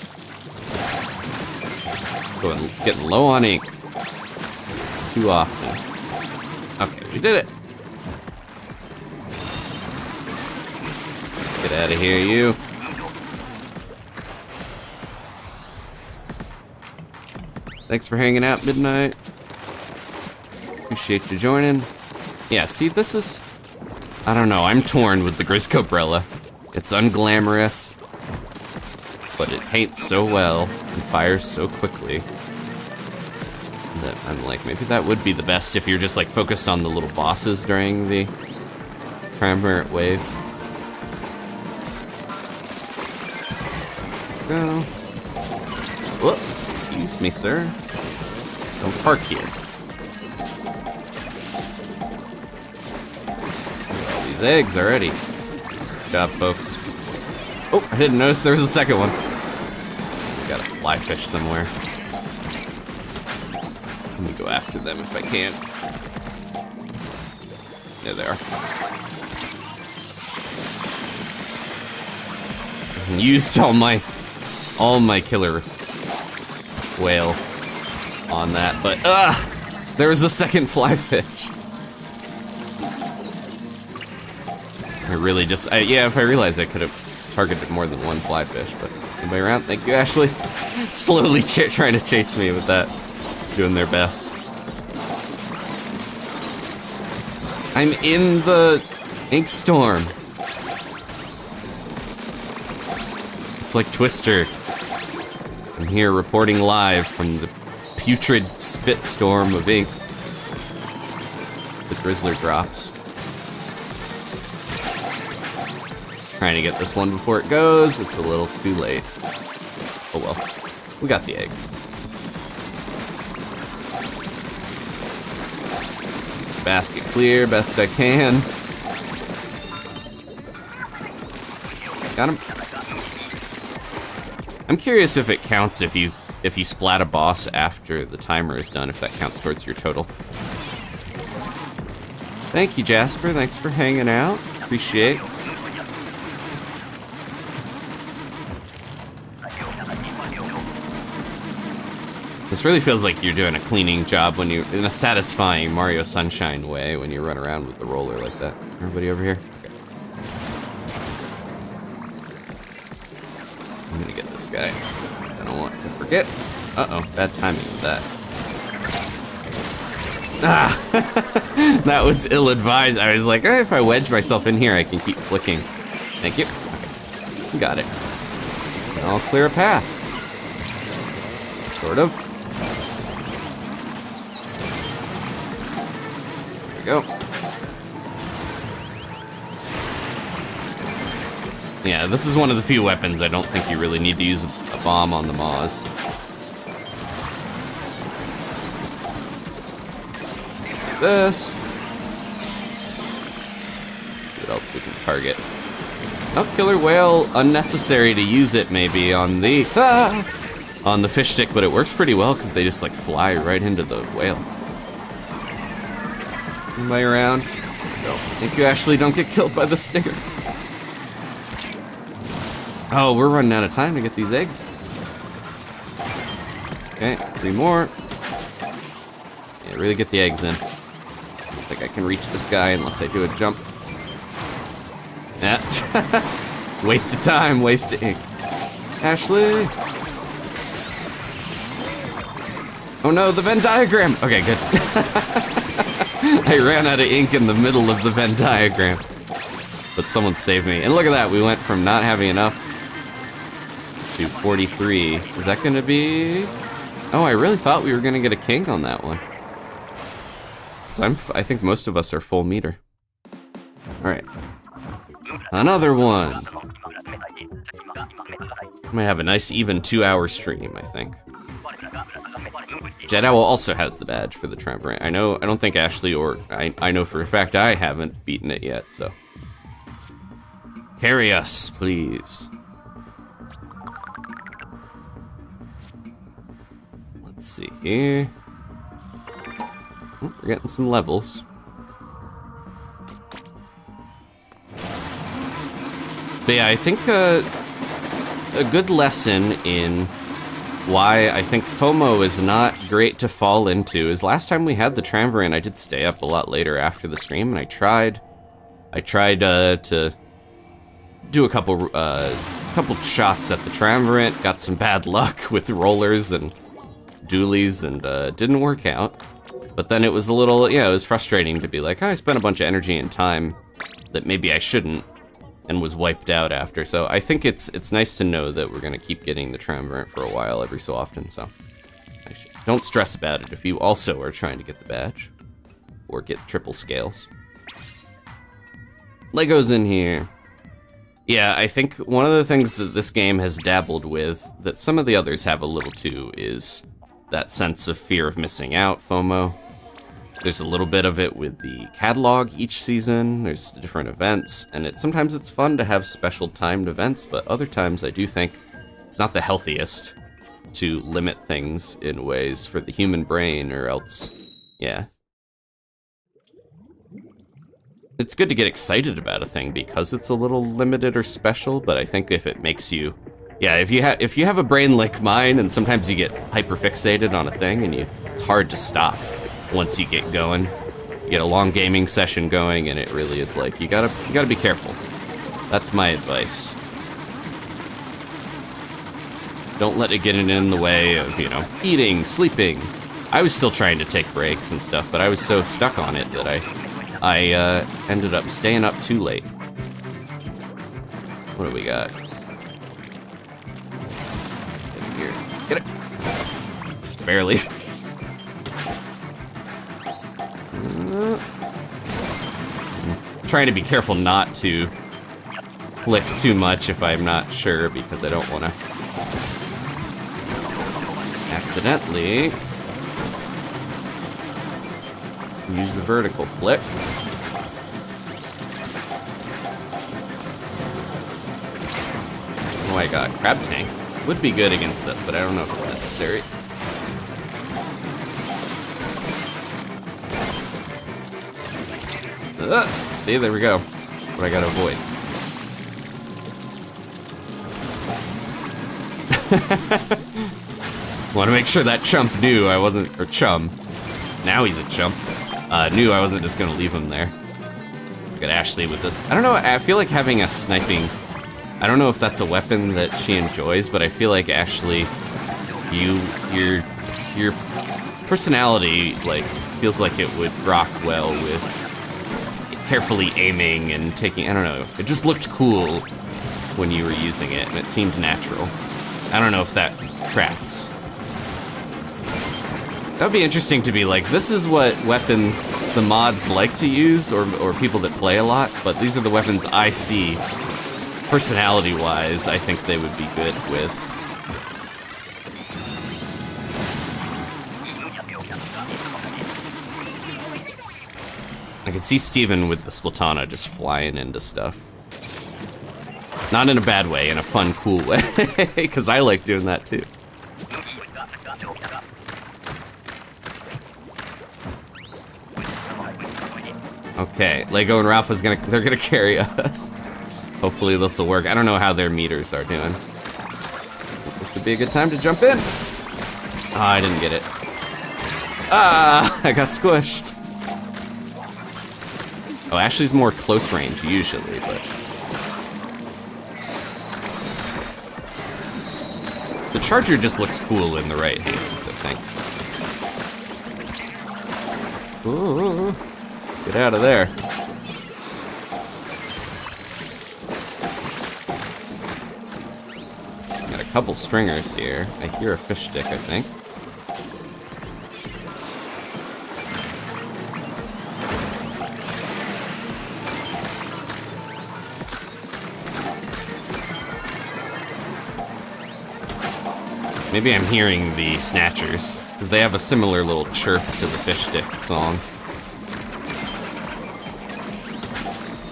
Getting low on ink too often. Okay, we did it. Get out of here, you. Thanks for hanging out, Midnight. Appreciate you joining. Yeah, see, this is I don't know, I'm torn with the Grizzco Brella. It's unglamorous, but it paints so well and fires so quickly that I'm like, maybe that would be the best if you're just like focused on the little bosses during the Triumvirate wave. Go. Whoop. Excuse me, sir. Don't park here. All these eggs already. Good job, folks. Oh, I didn't notice there was a second one. Got a fly fish somewhere. Let me go after them if I can. There they are. I used all my killer whale on that, but there was a second fly fish. I really just, yeah, if I realized I could have targeted more than one fly fish, but anybody around? Thank you, Ashley. Slowly trying to chase me with that, doing their best. I'm in the ink storm. It's like Twister. I'm here reporting live from the putrid spit storm of ink. The Grizzler drops. Trying to get this one before it goes. It's a little too late. Oh well. We got the eggs. Basket clear, best I can. Got him. I'm curious if it counts if you splat a boss after the timer is done, if that counts towards your total. Thank you, Jasper. Thanks for hanging out. Appreciate. This really feels like you're doing a cleaning job when you, in a satisfying Mario Sunshine way, when you run around with the roller like that. Everybody over here? Okay. I'm gonna get this guy. I don't want to forget. Uh-oh, bad timing with that. Ah! That was ill-advised. I was like, if I wedge myself in here, I can keep flicking. Thank you. Okay. You got it. And I'll clear a path. Sort of. There we go. Yeah, this is one of the few weapons I don't think you really need to use a bomb on the Maws. Like this. What else we can target? Oh, killer whale. Unnecessary to use it maybe on the on the fish stick, but it works pretty well because they just like fly right into the whale. Anybody around? No. Thank you, Ashley. Don't get killed by the stinger. Oh, we're running out of time to get these eggs. Okay, 3 more. Yeah, really get the eggs in. I don't think I can reach this guy unless I do a jump. Yeah. Wasted time, wasted ink. Ashley! Oh no, the Venn diagram! Okay, good. I ran out of ink in the middle of the Venn diagram. But someone saved me. And look at that, we went from not having enough to 43. Is that gonna be... Oh, I really thought we were gonna get a king on that one. So I think most of us are full meter. Alright. Another one! I might have a nice even 2-hour stream, I think. Jet Owl also has the badge for the Triumvirate. I don't think Ashley or... I know for a fact I haven't beaten it yet, so... Carry us, please. Let's see here. Oh, we're getting some levels. But yeah, I think a good lesson in why I think FOMO is not great to fall into is last time we had the Triumvirate, I did stay up a lot later after the stream, and I tried to do a couple shots at the Triumvirate, got some bad luck with rollers and dualies, and didn't work out. But then it was a little, yeah, it was frustrating to be like, oh, I spent a bunch of energy and time that maybe I shouldn't, and was wiped out after. So I think it's nice to know that we're gonna keep getting the Triumvirate for a while every so often, so. Don't stress about it if you also are trying to get the badge. Or get triple scales. Lego's in here. Yeah, I think one of the things that this game has dabbled with, that some of the others have a little too, is that sense of fear of missing out, FOMO. There's a little bit of it with the catalog each season, there's different events, and sometimes it's fun to have special timed events, but other times I do think it's not the healthiest to limit things in ways for the human brain, or else, yeah. It's good to get excited about a thing because it's a little limited or special, but I think if it makes you, yeah, if you have a brain like mine, and sometimes you get hyperfixated on a thing, and it's hard to stop once you get going. You get a long gaming session going, and it really is like you gotta be careful. That's my advice. Don't let it get in the way of, you know, eating, sleeping. I was still trying to take breaks and stuff, but I was so stuck on it that I ended up staying up too late. What do we got? Get in here. Get it. Just barely. Trying to be careful not to flick too much if I'm not sure, because I don't want to accidentally use the vertical flick. Oh my god, crab tank would be good against this, but I don't know if it's necessary. See, there we go. What I gotta avoid. Want to make sure that chump knew I wasn't, or chum. Now he's a chump. Knew I wasn't just gonna leave him there. Look at Ashley with the. I don't know. I feel like having a sniping. I don't know if that's a weapon that she enjoys, but I feel like Ashley, your personality like feels like it would rock well with carefully aiming and taking. I don't know. It just looked cool when you were using it, and it seemed natural. I don't know if that tracks. That would be interesting to be like, this is what weapons the mods like to use, or people that play a lot, but these are the weapons I see, personality-wise, I think they would be good with. I could see Steven with the Splatana just flying into stuff. Not in a bad way, in a fun, cool way, because I like doing that too. Okay, Lego and Ralph they're gonna carry us. Hopefully this will work. I don't know how their meters are doing. This would be a good time to jump in. Oh, I didn't get it. Ah, I got squished. Oh, Ashley's more close range usually, but the charger just looks cool in the right hands, I think. Ooh. Get out of there. Got a couple stringers here. I hear a fish stick, I think. Maybe I'm hearing the snatchers, because they have a similar little chirp to the fish stick song.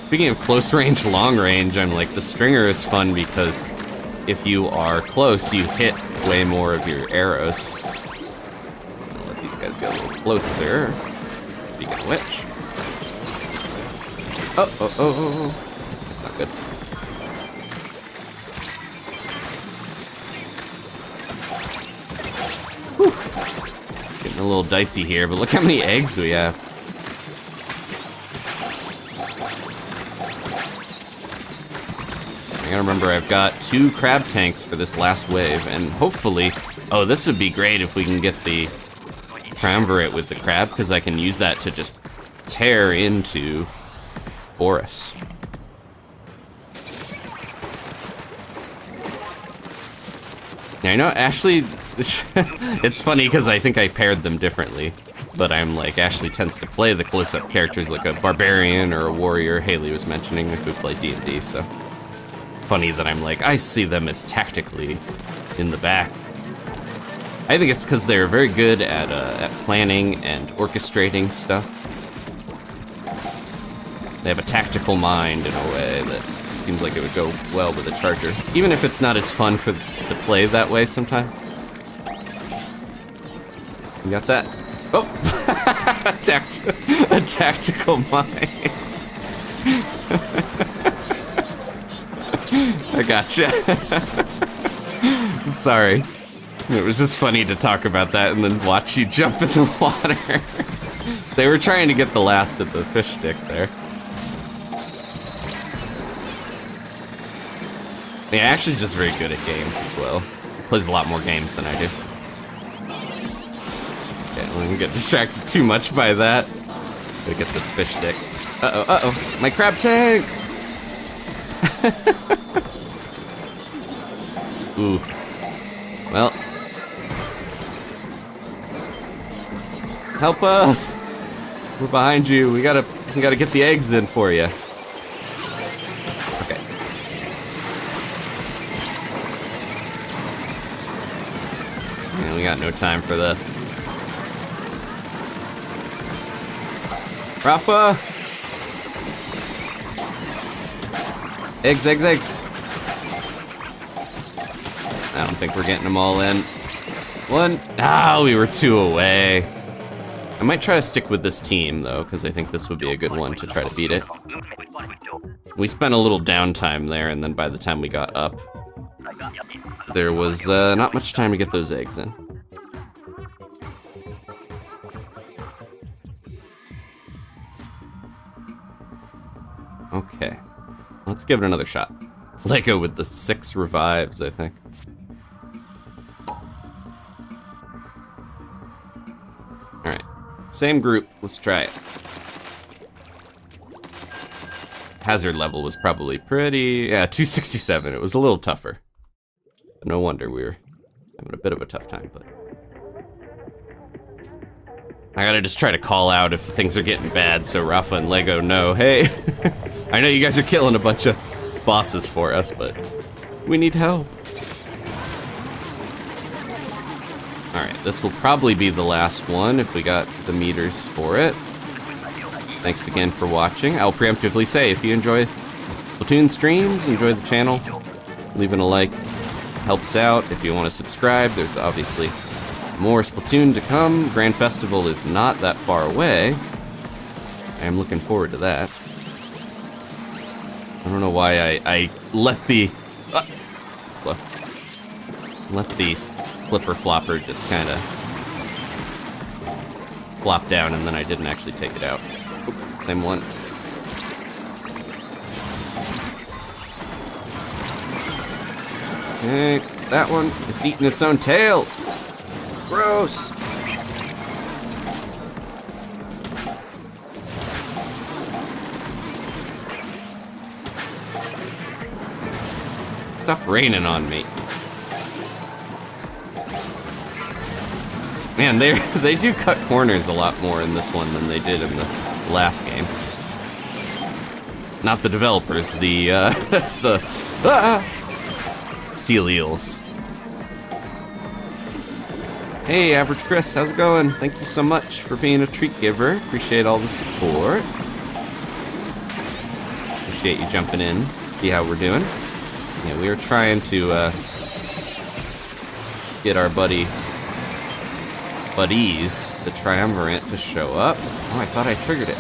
Speaking of close range, long range, I'm like, the stringer is fun because if you are close, you hit way more of your arrows. I'll let these guys get a little closer. Speaking of which. Oh. That's not good. Whew. Getting a little dicey here, but look how many eggs we have. I gotta remember I've got 2 crab tanks for this last wave, and hopefully, oh, this would be great if we can get the Triumvirate with the crab, because I can use that to just tear into Horrorboros. Now, I know Ashley, it's funny because I think I paired them differently, but I'm like, Ashley tends to play the close-up characters like a barbarian or a warrior. Haley was mentioning if we play D&D, so funny that I'm like, I see them as tactically in the back. I think it's because they're very good at planning and orchestrating stuff. They have a tactical mind in a way that seems like it would go well with a charger, even if it's not as fun to play that way sometimes. You got that? Oh, a tactical mind. I gotcha. Sorry. It was just funny to talk about that and then watch you jump in the water. They were trying to get the last of the fish stick there. Yeah, Ashley's just very good at games as well. Plays a lot more games than I do. Okay, I don't get distracted too much by that. Gotta get this fish stick. Uh-oh, uh-oh. My crab tank! Ooh. Well. Help us! We're behind you. We gotta get the eggs in for you. Okay. Man, we got no time for this. Rafa! Eggs, eggs, eggs. I don't think we're getting them all in. One. Ah, we were 2 away. I might try to stick with this team, though, because I think this would be a good one to try to beat it. We spent a little downtime there, and then by the time we got up, there was not much time to get those eggs in. Okay. Let's give it another shot. Lego with the 6 revives, I think. Alright. Same group. Let's try it. Hazard level was probably pretty... Yeah, 267. It was a little tougher. No wonder we were having a bit of a tough time, but... I gotta just try to call out if things are getting bad so Rafa and Lego know, hey, I know you guys are killing a bunch of bosses for us, but we need help. Alright, this will probably be the last one if we got the meters for it. Thanks again for watching. I'll preemptively say, if you enjoy Splatoon streams, enjoy the channel, leaving a like helps out. If you want to subscribe, there's obviously more Splatoon to come. Grand Festival is not that far away. I am looking forward to that. I don't know why I let the... slow. Let the flipper flopper just kind of flop down, and then I didn't actually take it out. Oop, same one. Okay, that one. It's eating its own tail. Gross. Stop raining on me. Man, they do cut corners a lot more in this one than they did in the last game. Not the developers, the steel eels. Hey, Average Chris, how's it going? Thank you so much for being a treat giver. Appreciate all the support. Appreciate you jumping in, see how we're doing. Yeah, we are trying to get our buddies, the Triumvirate, to show up. Oh, I thought I triggered it.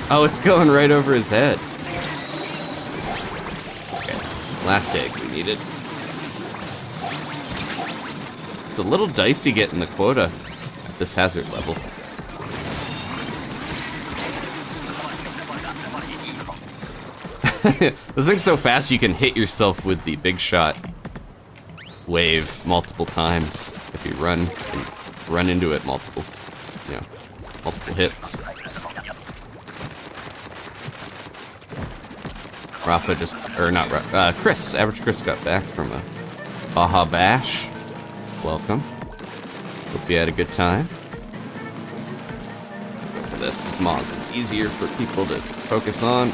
Oh, it's going right over his head. Okay, last egg we needed. It's a little dicey getting the quota at this hazard level. This thing's so fast you can hit yourself with the big shot wave multiple times if you run into it multiple hits. Rafa just, or not Rafa, Chris, Average Chris got back from a Baja Bash. Welcome. Hope you had a good time. Go for this, because Moz is easier for people to focus on.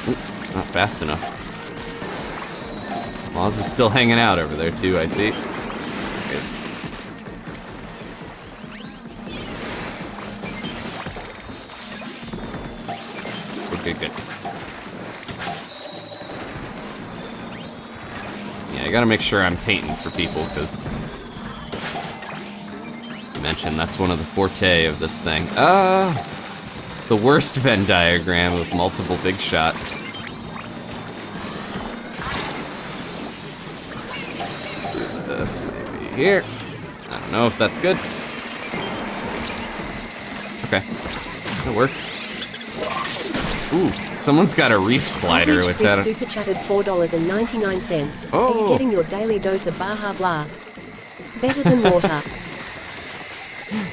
Ooh, not fast enough. Moz is still hanging out over there too, I see. Good. Yeah, I gotta make sure I'm painting for people, because you mentioned that's one of the forte of this thing. The worst Venn diagram with multiple big shots. This maybe here. I don't know if that's good. Okay, that works. Ooh, someone's got a reef slider, which I don't... super chatted $4.99. Oh. Are you getting your daily dose of Baja Blast? Better than water.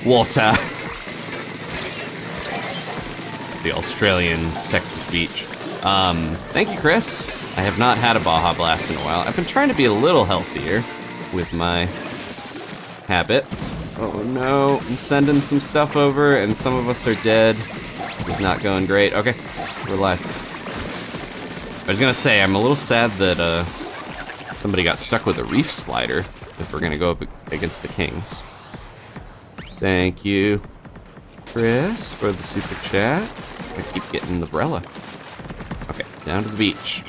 Water. The Australian text-to-speech. Thank you, Chris. I have not had a Baja Blast in a while. I've been trying to be a little healthier with my habits. Oh no, I'm sending some stuff over and some of us are dead. It's not going great. Okay, we're live. I was gonna say, I'm a little sad that somebody got stuck with a reef slider if we're gonna go up against the Kings. Thank you, Chris, for the super chat. I keep getting the umbrella. Okay, down to the beach.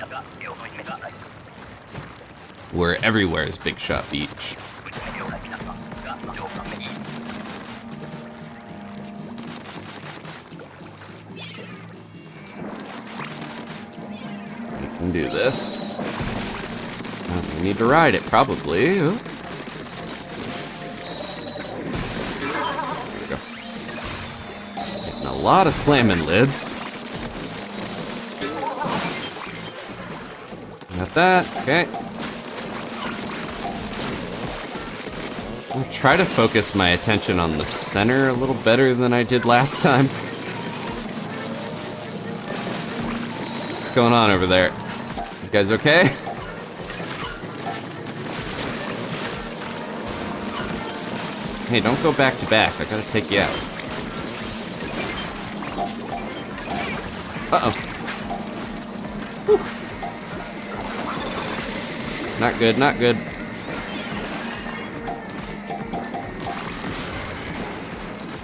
Where everywhere is Big Shot Beach. Can do this. We need to ride it, probably. Oh. There we go. Getting a lot of slamming lids. Got that. Okay. I'll try to focus my attention on the center a little better than I did last time. What's going on over there? You guys okay? Hey, don't go back to back. I gotta take you out. Uh-oh. Whew. Not good, not good.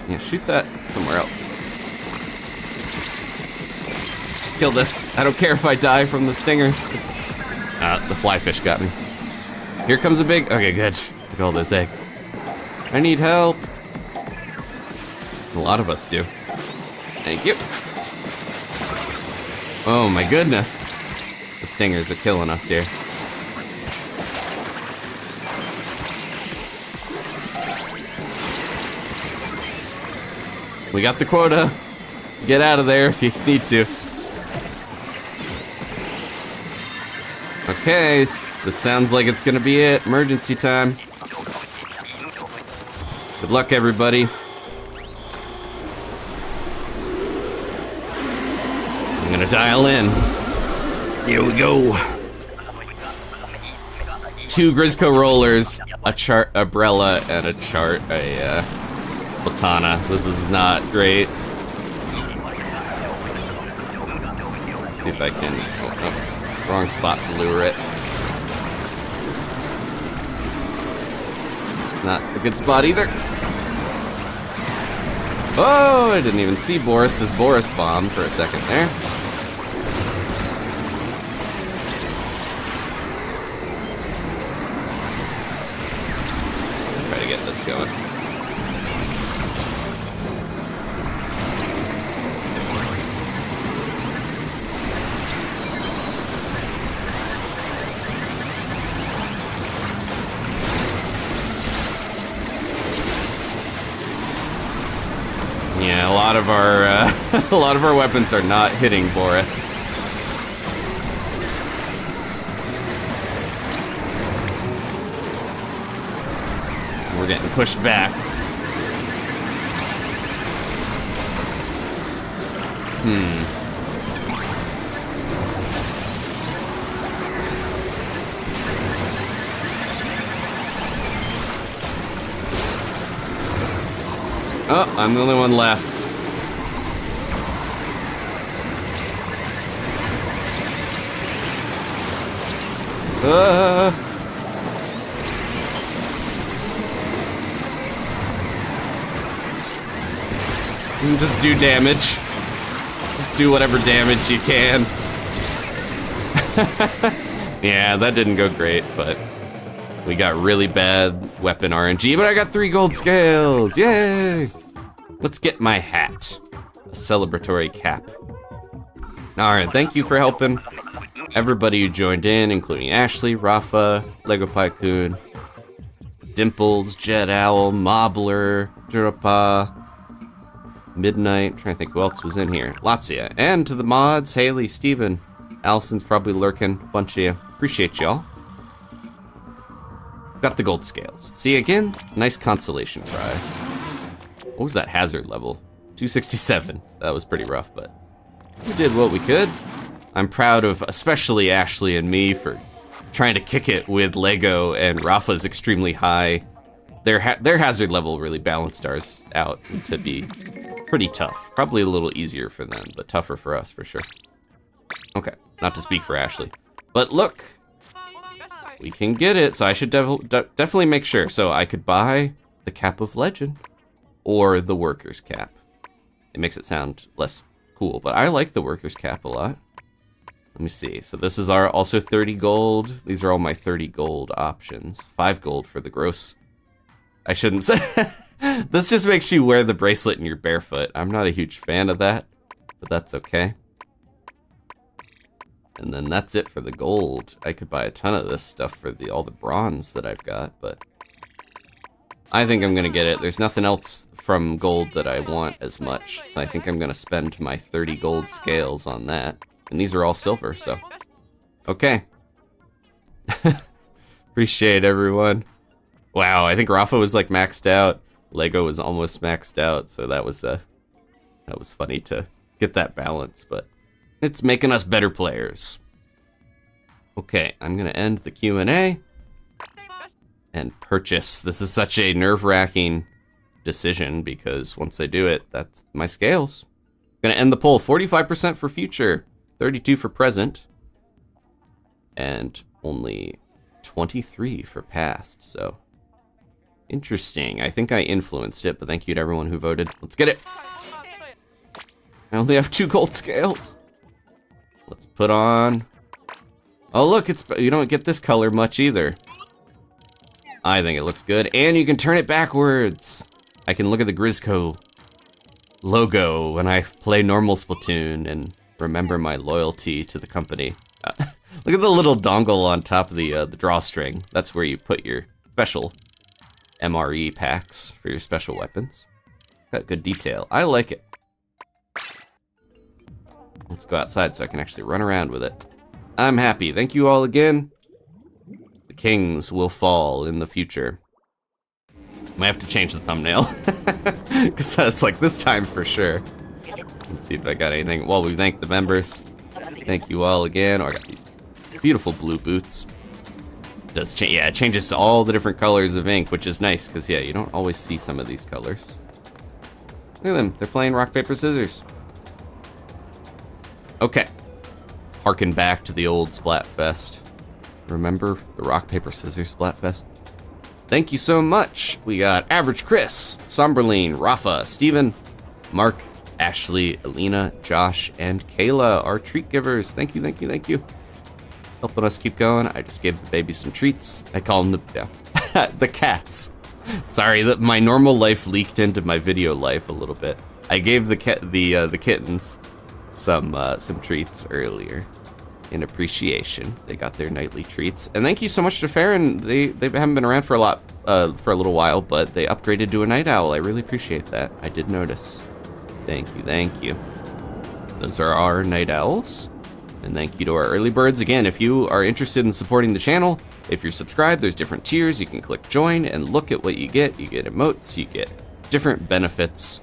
Yeah, shoot that somewhere else. Kill this. I don't care if I die from the stingers. The fly fish got me. Here comes a big... Okay, good. Look at all those eggs. I need help. A lot of us do. Thank you. Oh my goodness. The stingers are killing us here. We got the quota. Get out of there if you need to. Okay, this sounds like it's gonna be it. Emergency time. Good luck, everybody. I'm gonna dial in. Here we go. 2 Grizzco Rollers, a chart umbrella, and a Platana. This is not great. See if I can... Oh. Wrong spot to lure it. Not a good spot either. Oh, I didn't even see Boris's Boris bomb for a second there. Try to get this going. Yeah, a lot of our weapons are not hitting Boris. we're getting pushed back. Oh, I'm the only one left. Just do damage. Just do whatever damage you can. Yeah, that didn't go great, but we got really bad weapon RNG, but I got 3 gold scales. Yay! Let's get my hat. A celebratory cap. Alright, thank you for helping everybody who joined in, including Ashley, Rafa, Lego Pycoon, Dimples, Jet Owl, Mobbler, Jurapa, Midnight. I'm trying to think who else was in here. Latzia. And to the mods, Haley, Steven, Allison's probably lurking. A bunch of you. Appreciate y'all. Got the gold scales. See, again, nice consolation prize. What was that hazard level? 267. That was pretty rough, but we did what we could. I'm proud of especially Ashley and me for trying to kick it with Lego, and Rafa's extremely high. Their hazard level really balanced ours out to be pretty tough. Probably a little easier for them, but tougher for us for sure. Okay, not to speak for Ashley. But look, we can get it, so I should definitely make sure. So I could buy the Cap of Legend or the Worker's Cap. It makes it sound less cool, but I like the Worker's Cap a lot. Let me see. So this is our also 30 gold. These are all my 30 gold options. 5 gold for the gross. I shouldn't say. This just makes you wear the bracelet and you're barefoot. I'm not a huge fan of that, but that's okay. And then that's it for the gold. I could buy a ton of this stuff for all the bronze that I've got, but I think I'm gonna get it. There's nothing else from gold that I want as much, so I think I'm gonna spend my 30 gold scales on that. And these are all silver, so okay. Appreciate everyone. Wow, I think Rafa was like maxed out. Lego was almost maxed out, so that was funny to get that balance, but it's making us better players. Okay, I'm gonna end the Q&A and purchase. This is such a nerve-wracking decision because once I do it, that's my scales. I'm gonna end the poll. 45% for future, 32 for present, and only 23 for past, so interesting. I think I influenced it, but thank you to everyone who voted. Let's get it. I only have 2 gold scales. Let's put on. Oh look, you don't get this color much either. I think it looks good, and you can turn it backwards. I can look at the Grizzco logo when I play normal Splatoon and remember my loyalty to the company. Look at the little dongle on top of the drawstring. That's where you put your special MRE packs for your special weapons. Got good detail. I like it. Let's go outside so I can actually run around with it. I'm happy. Thank you all again. The kings will fall in the future. Might have to change the thumbnail. Because that's like this time for sure. Let's see if I got anything. Well, we thank the members. Thank you all again. Oh, I got these beautiful blue boots. Does change? Yeah, it changes to all the different colors of ink, which is nice because yeah, you don't always see some of these colors. Look at them. They're playing rock paper scissors. Okay. Harken back to the old Splatfest. Remember the rock paper scissors Splatfest? Thank you so much. We got Average Chris, Somberline, Rafa, Steven, Mark, Ashley, Alina, Josh, and Kayla, our treat givers. Thank you, thank you, thank you. Helping us keep going. I just gave the baby some treats. I call them the cats. Sorry, my normal life leaked into my video life a little bit. I gave the kittens some treats earlier in appreciation. They got their nightly treats. And thank you so much to Farron. They haven't been around for a little while, but they upgraded to a night owl. I really appreciate that. I did notice. Thank you, thank you. Those are our night owls. And thank you to our early birds. Again, if you are interested in supporting the channel, if you're subscribed, there's different tiers. You can click join and look at what you get. You get emotes, you get different benefits.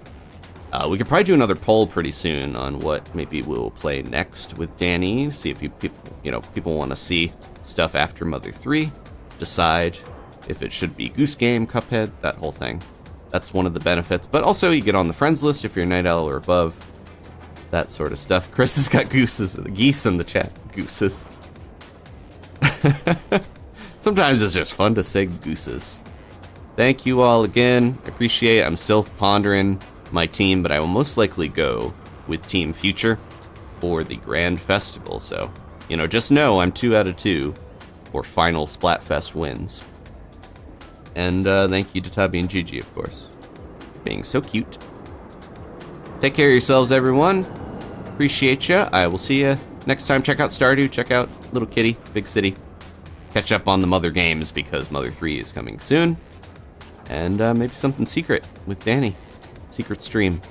We could probably do another poll pretty soon on what maybe we'll play next with Danny. See if people want to see stuff after Mother 3. Decide if it should be Goose Game, Cuphead, that whole thing. That's one of the benefits. But also you get on the friends list if you're Night Owl or above. That sort of stuff. Chris has got geese in the chat. Gooses. Sometimes it's just fun to say gooses. Thank you all again. I appreciate it. I'm still pondering my team, but I will most likely go with Team Future for the Grand Festival. So, just know I'm 2 out of 2 for final Splatfest wins. And thank you to Tubby and Gigi, of course, being so cute. Take care of yourselves, everyone. Appreciate ya. I will see ya next time. Check out Stardew. Check out Little Kitty, Big City. Catch up on the Mother games because Mother 3 is coming soon. And maybe something secret with Danny. Secret stream.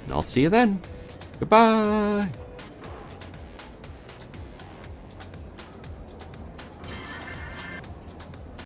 And I'll see you then. Goodbye.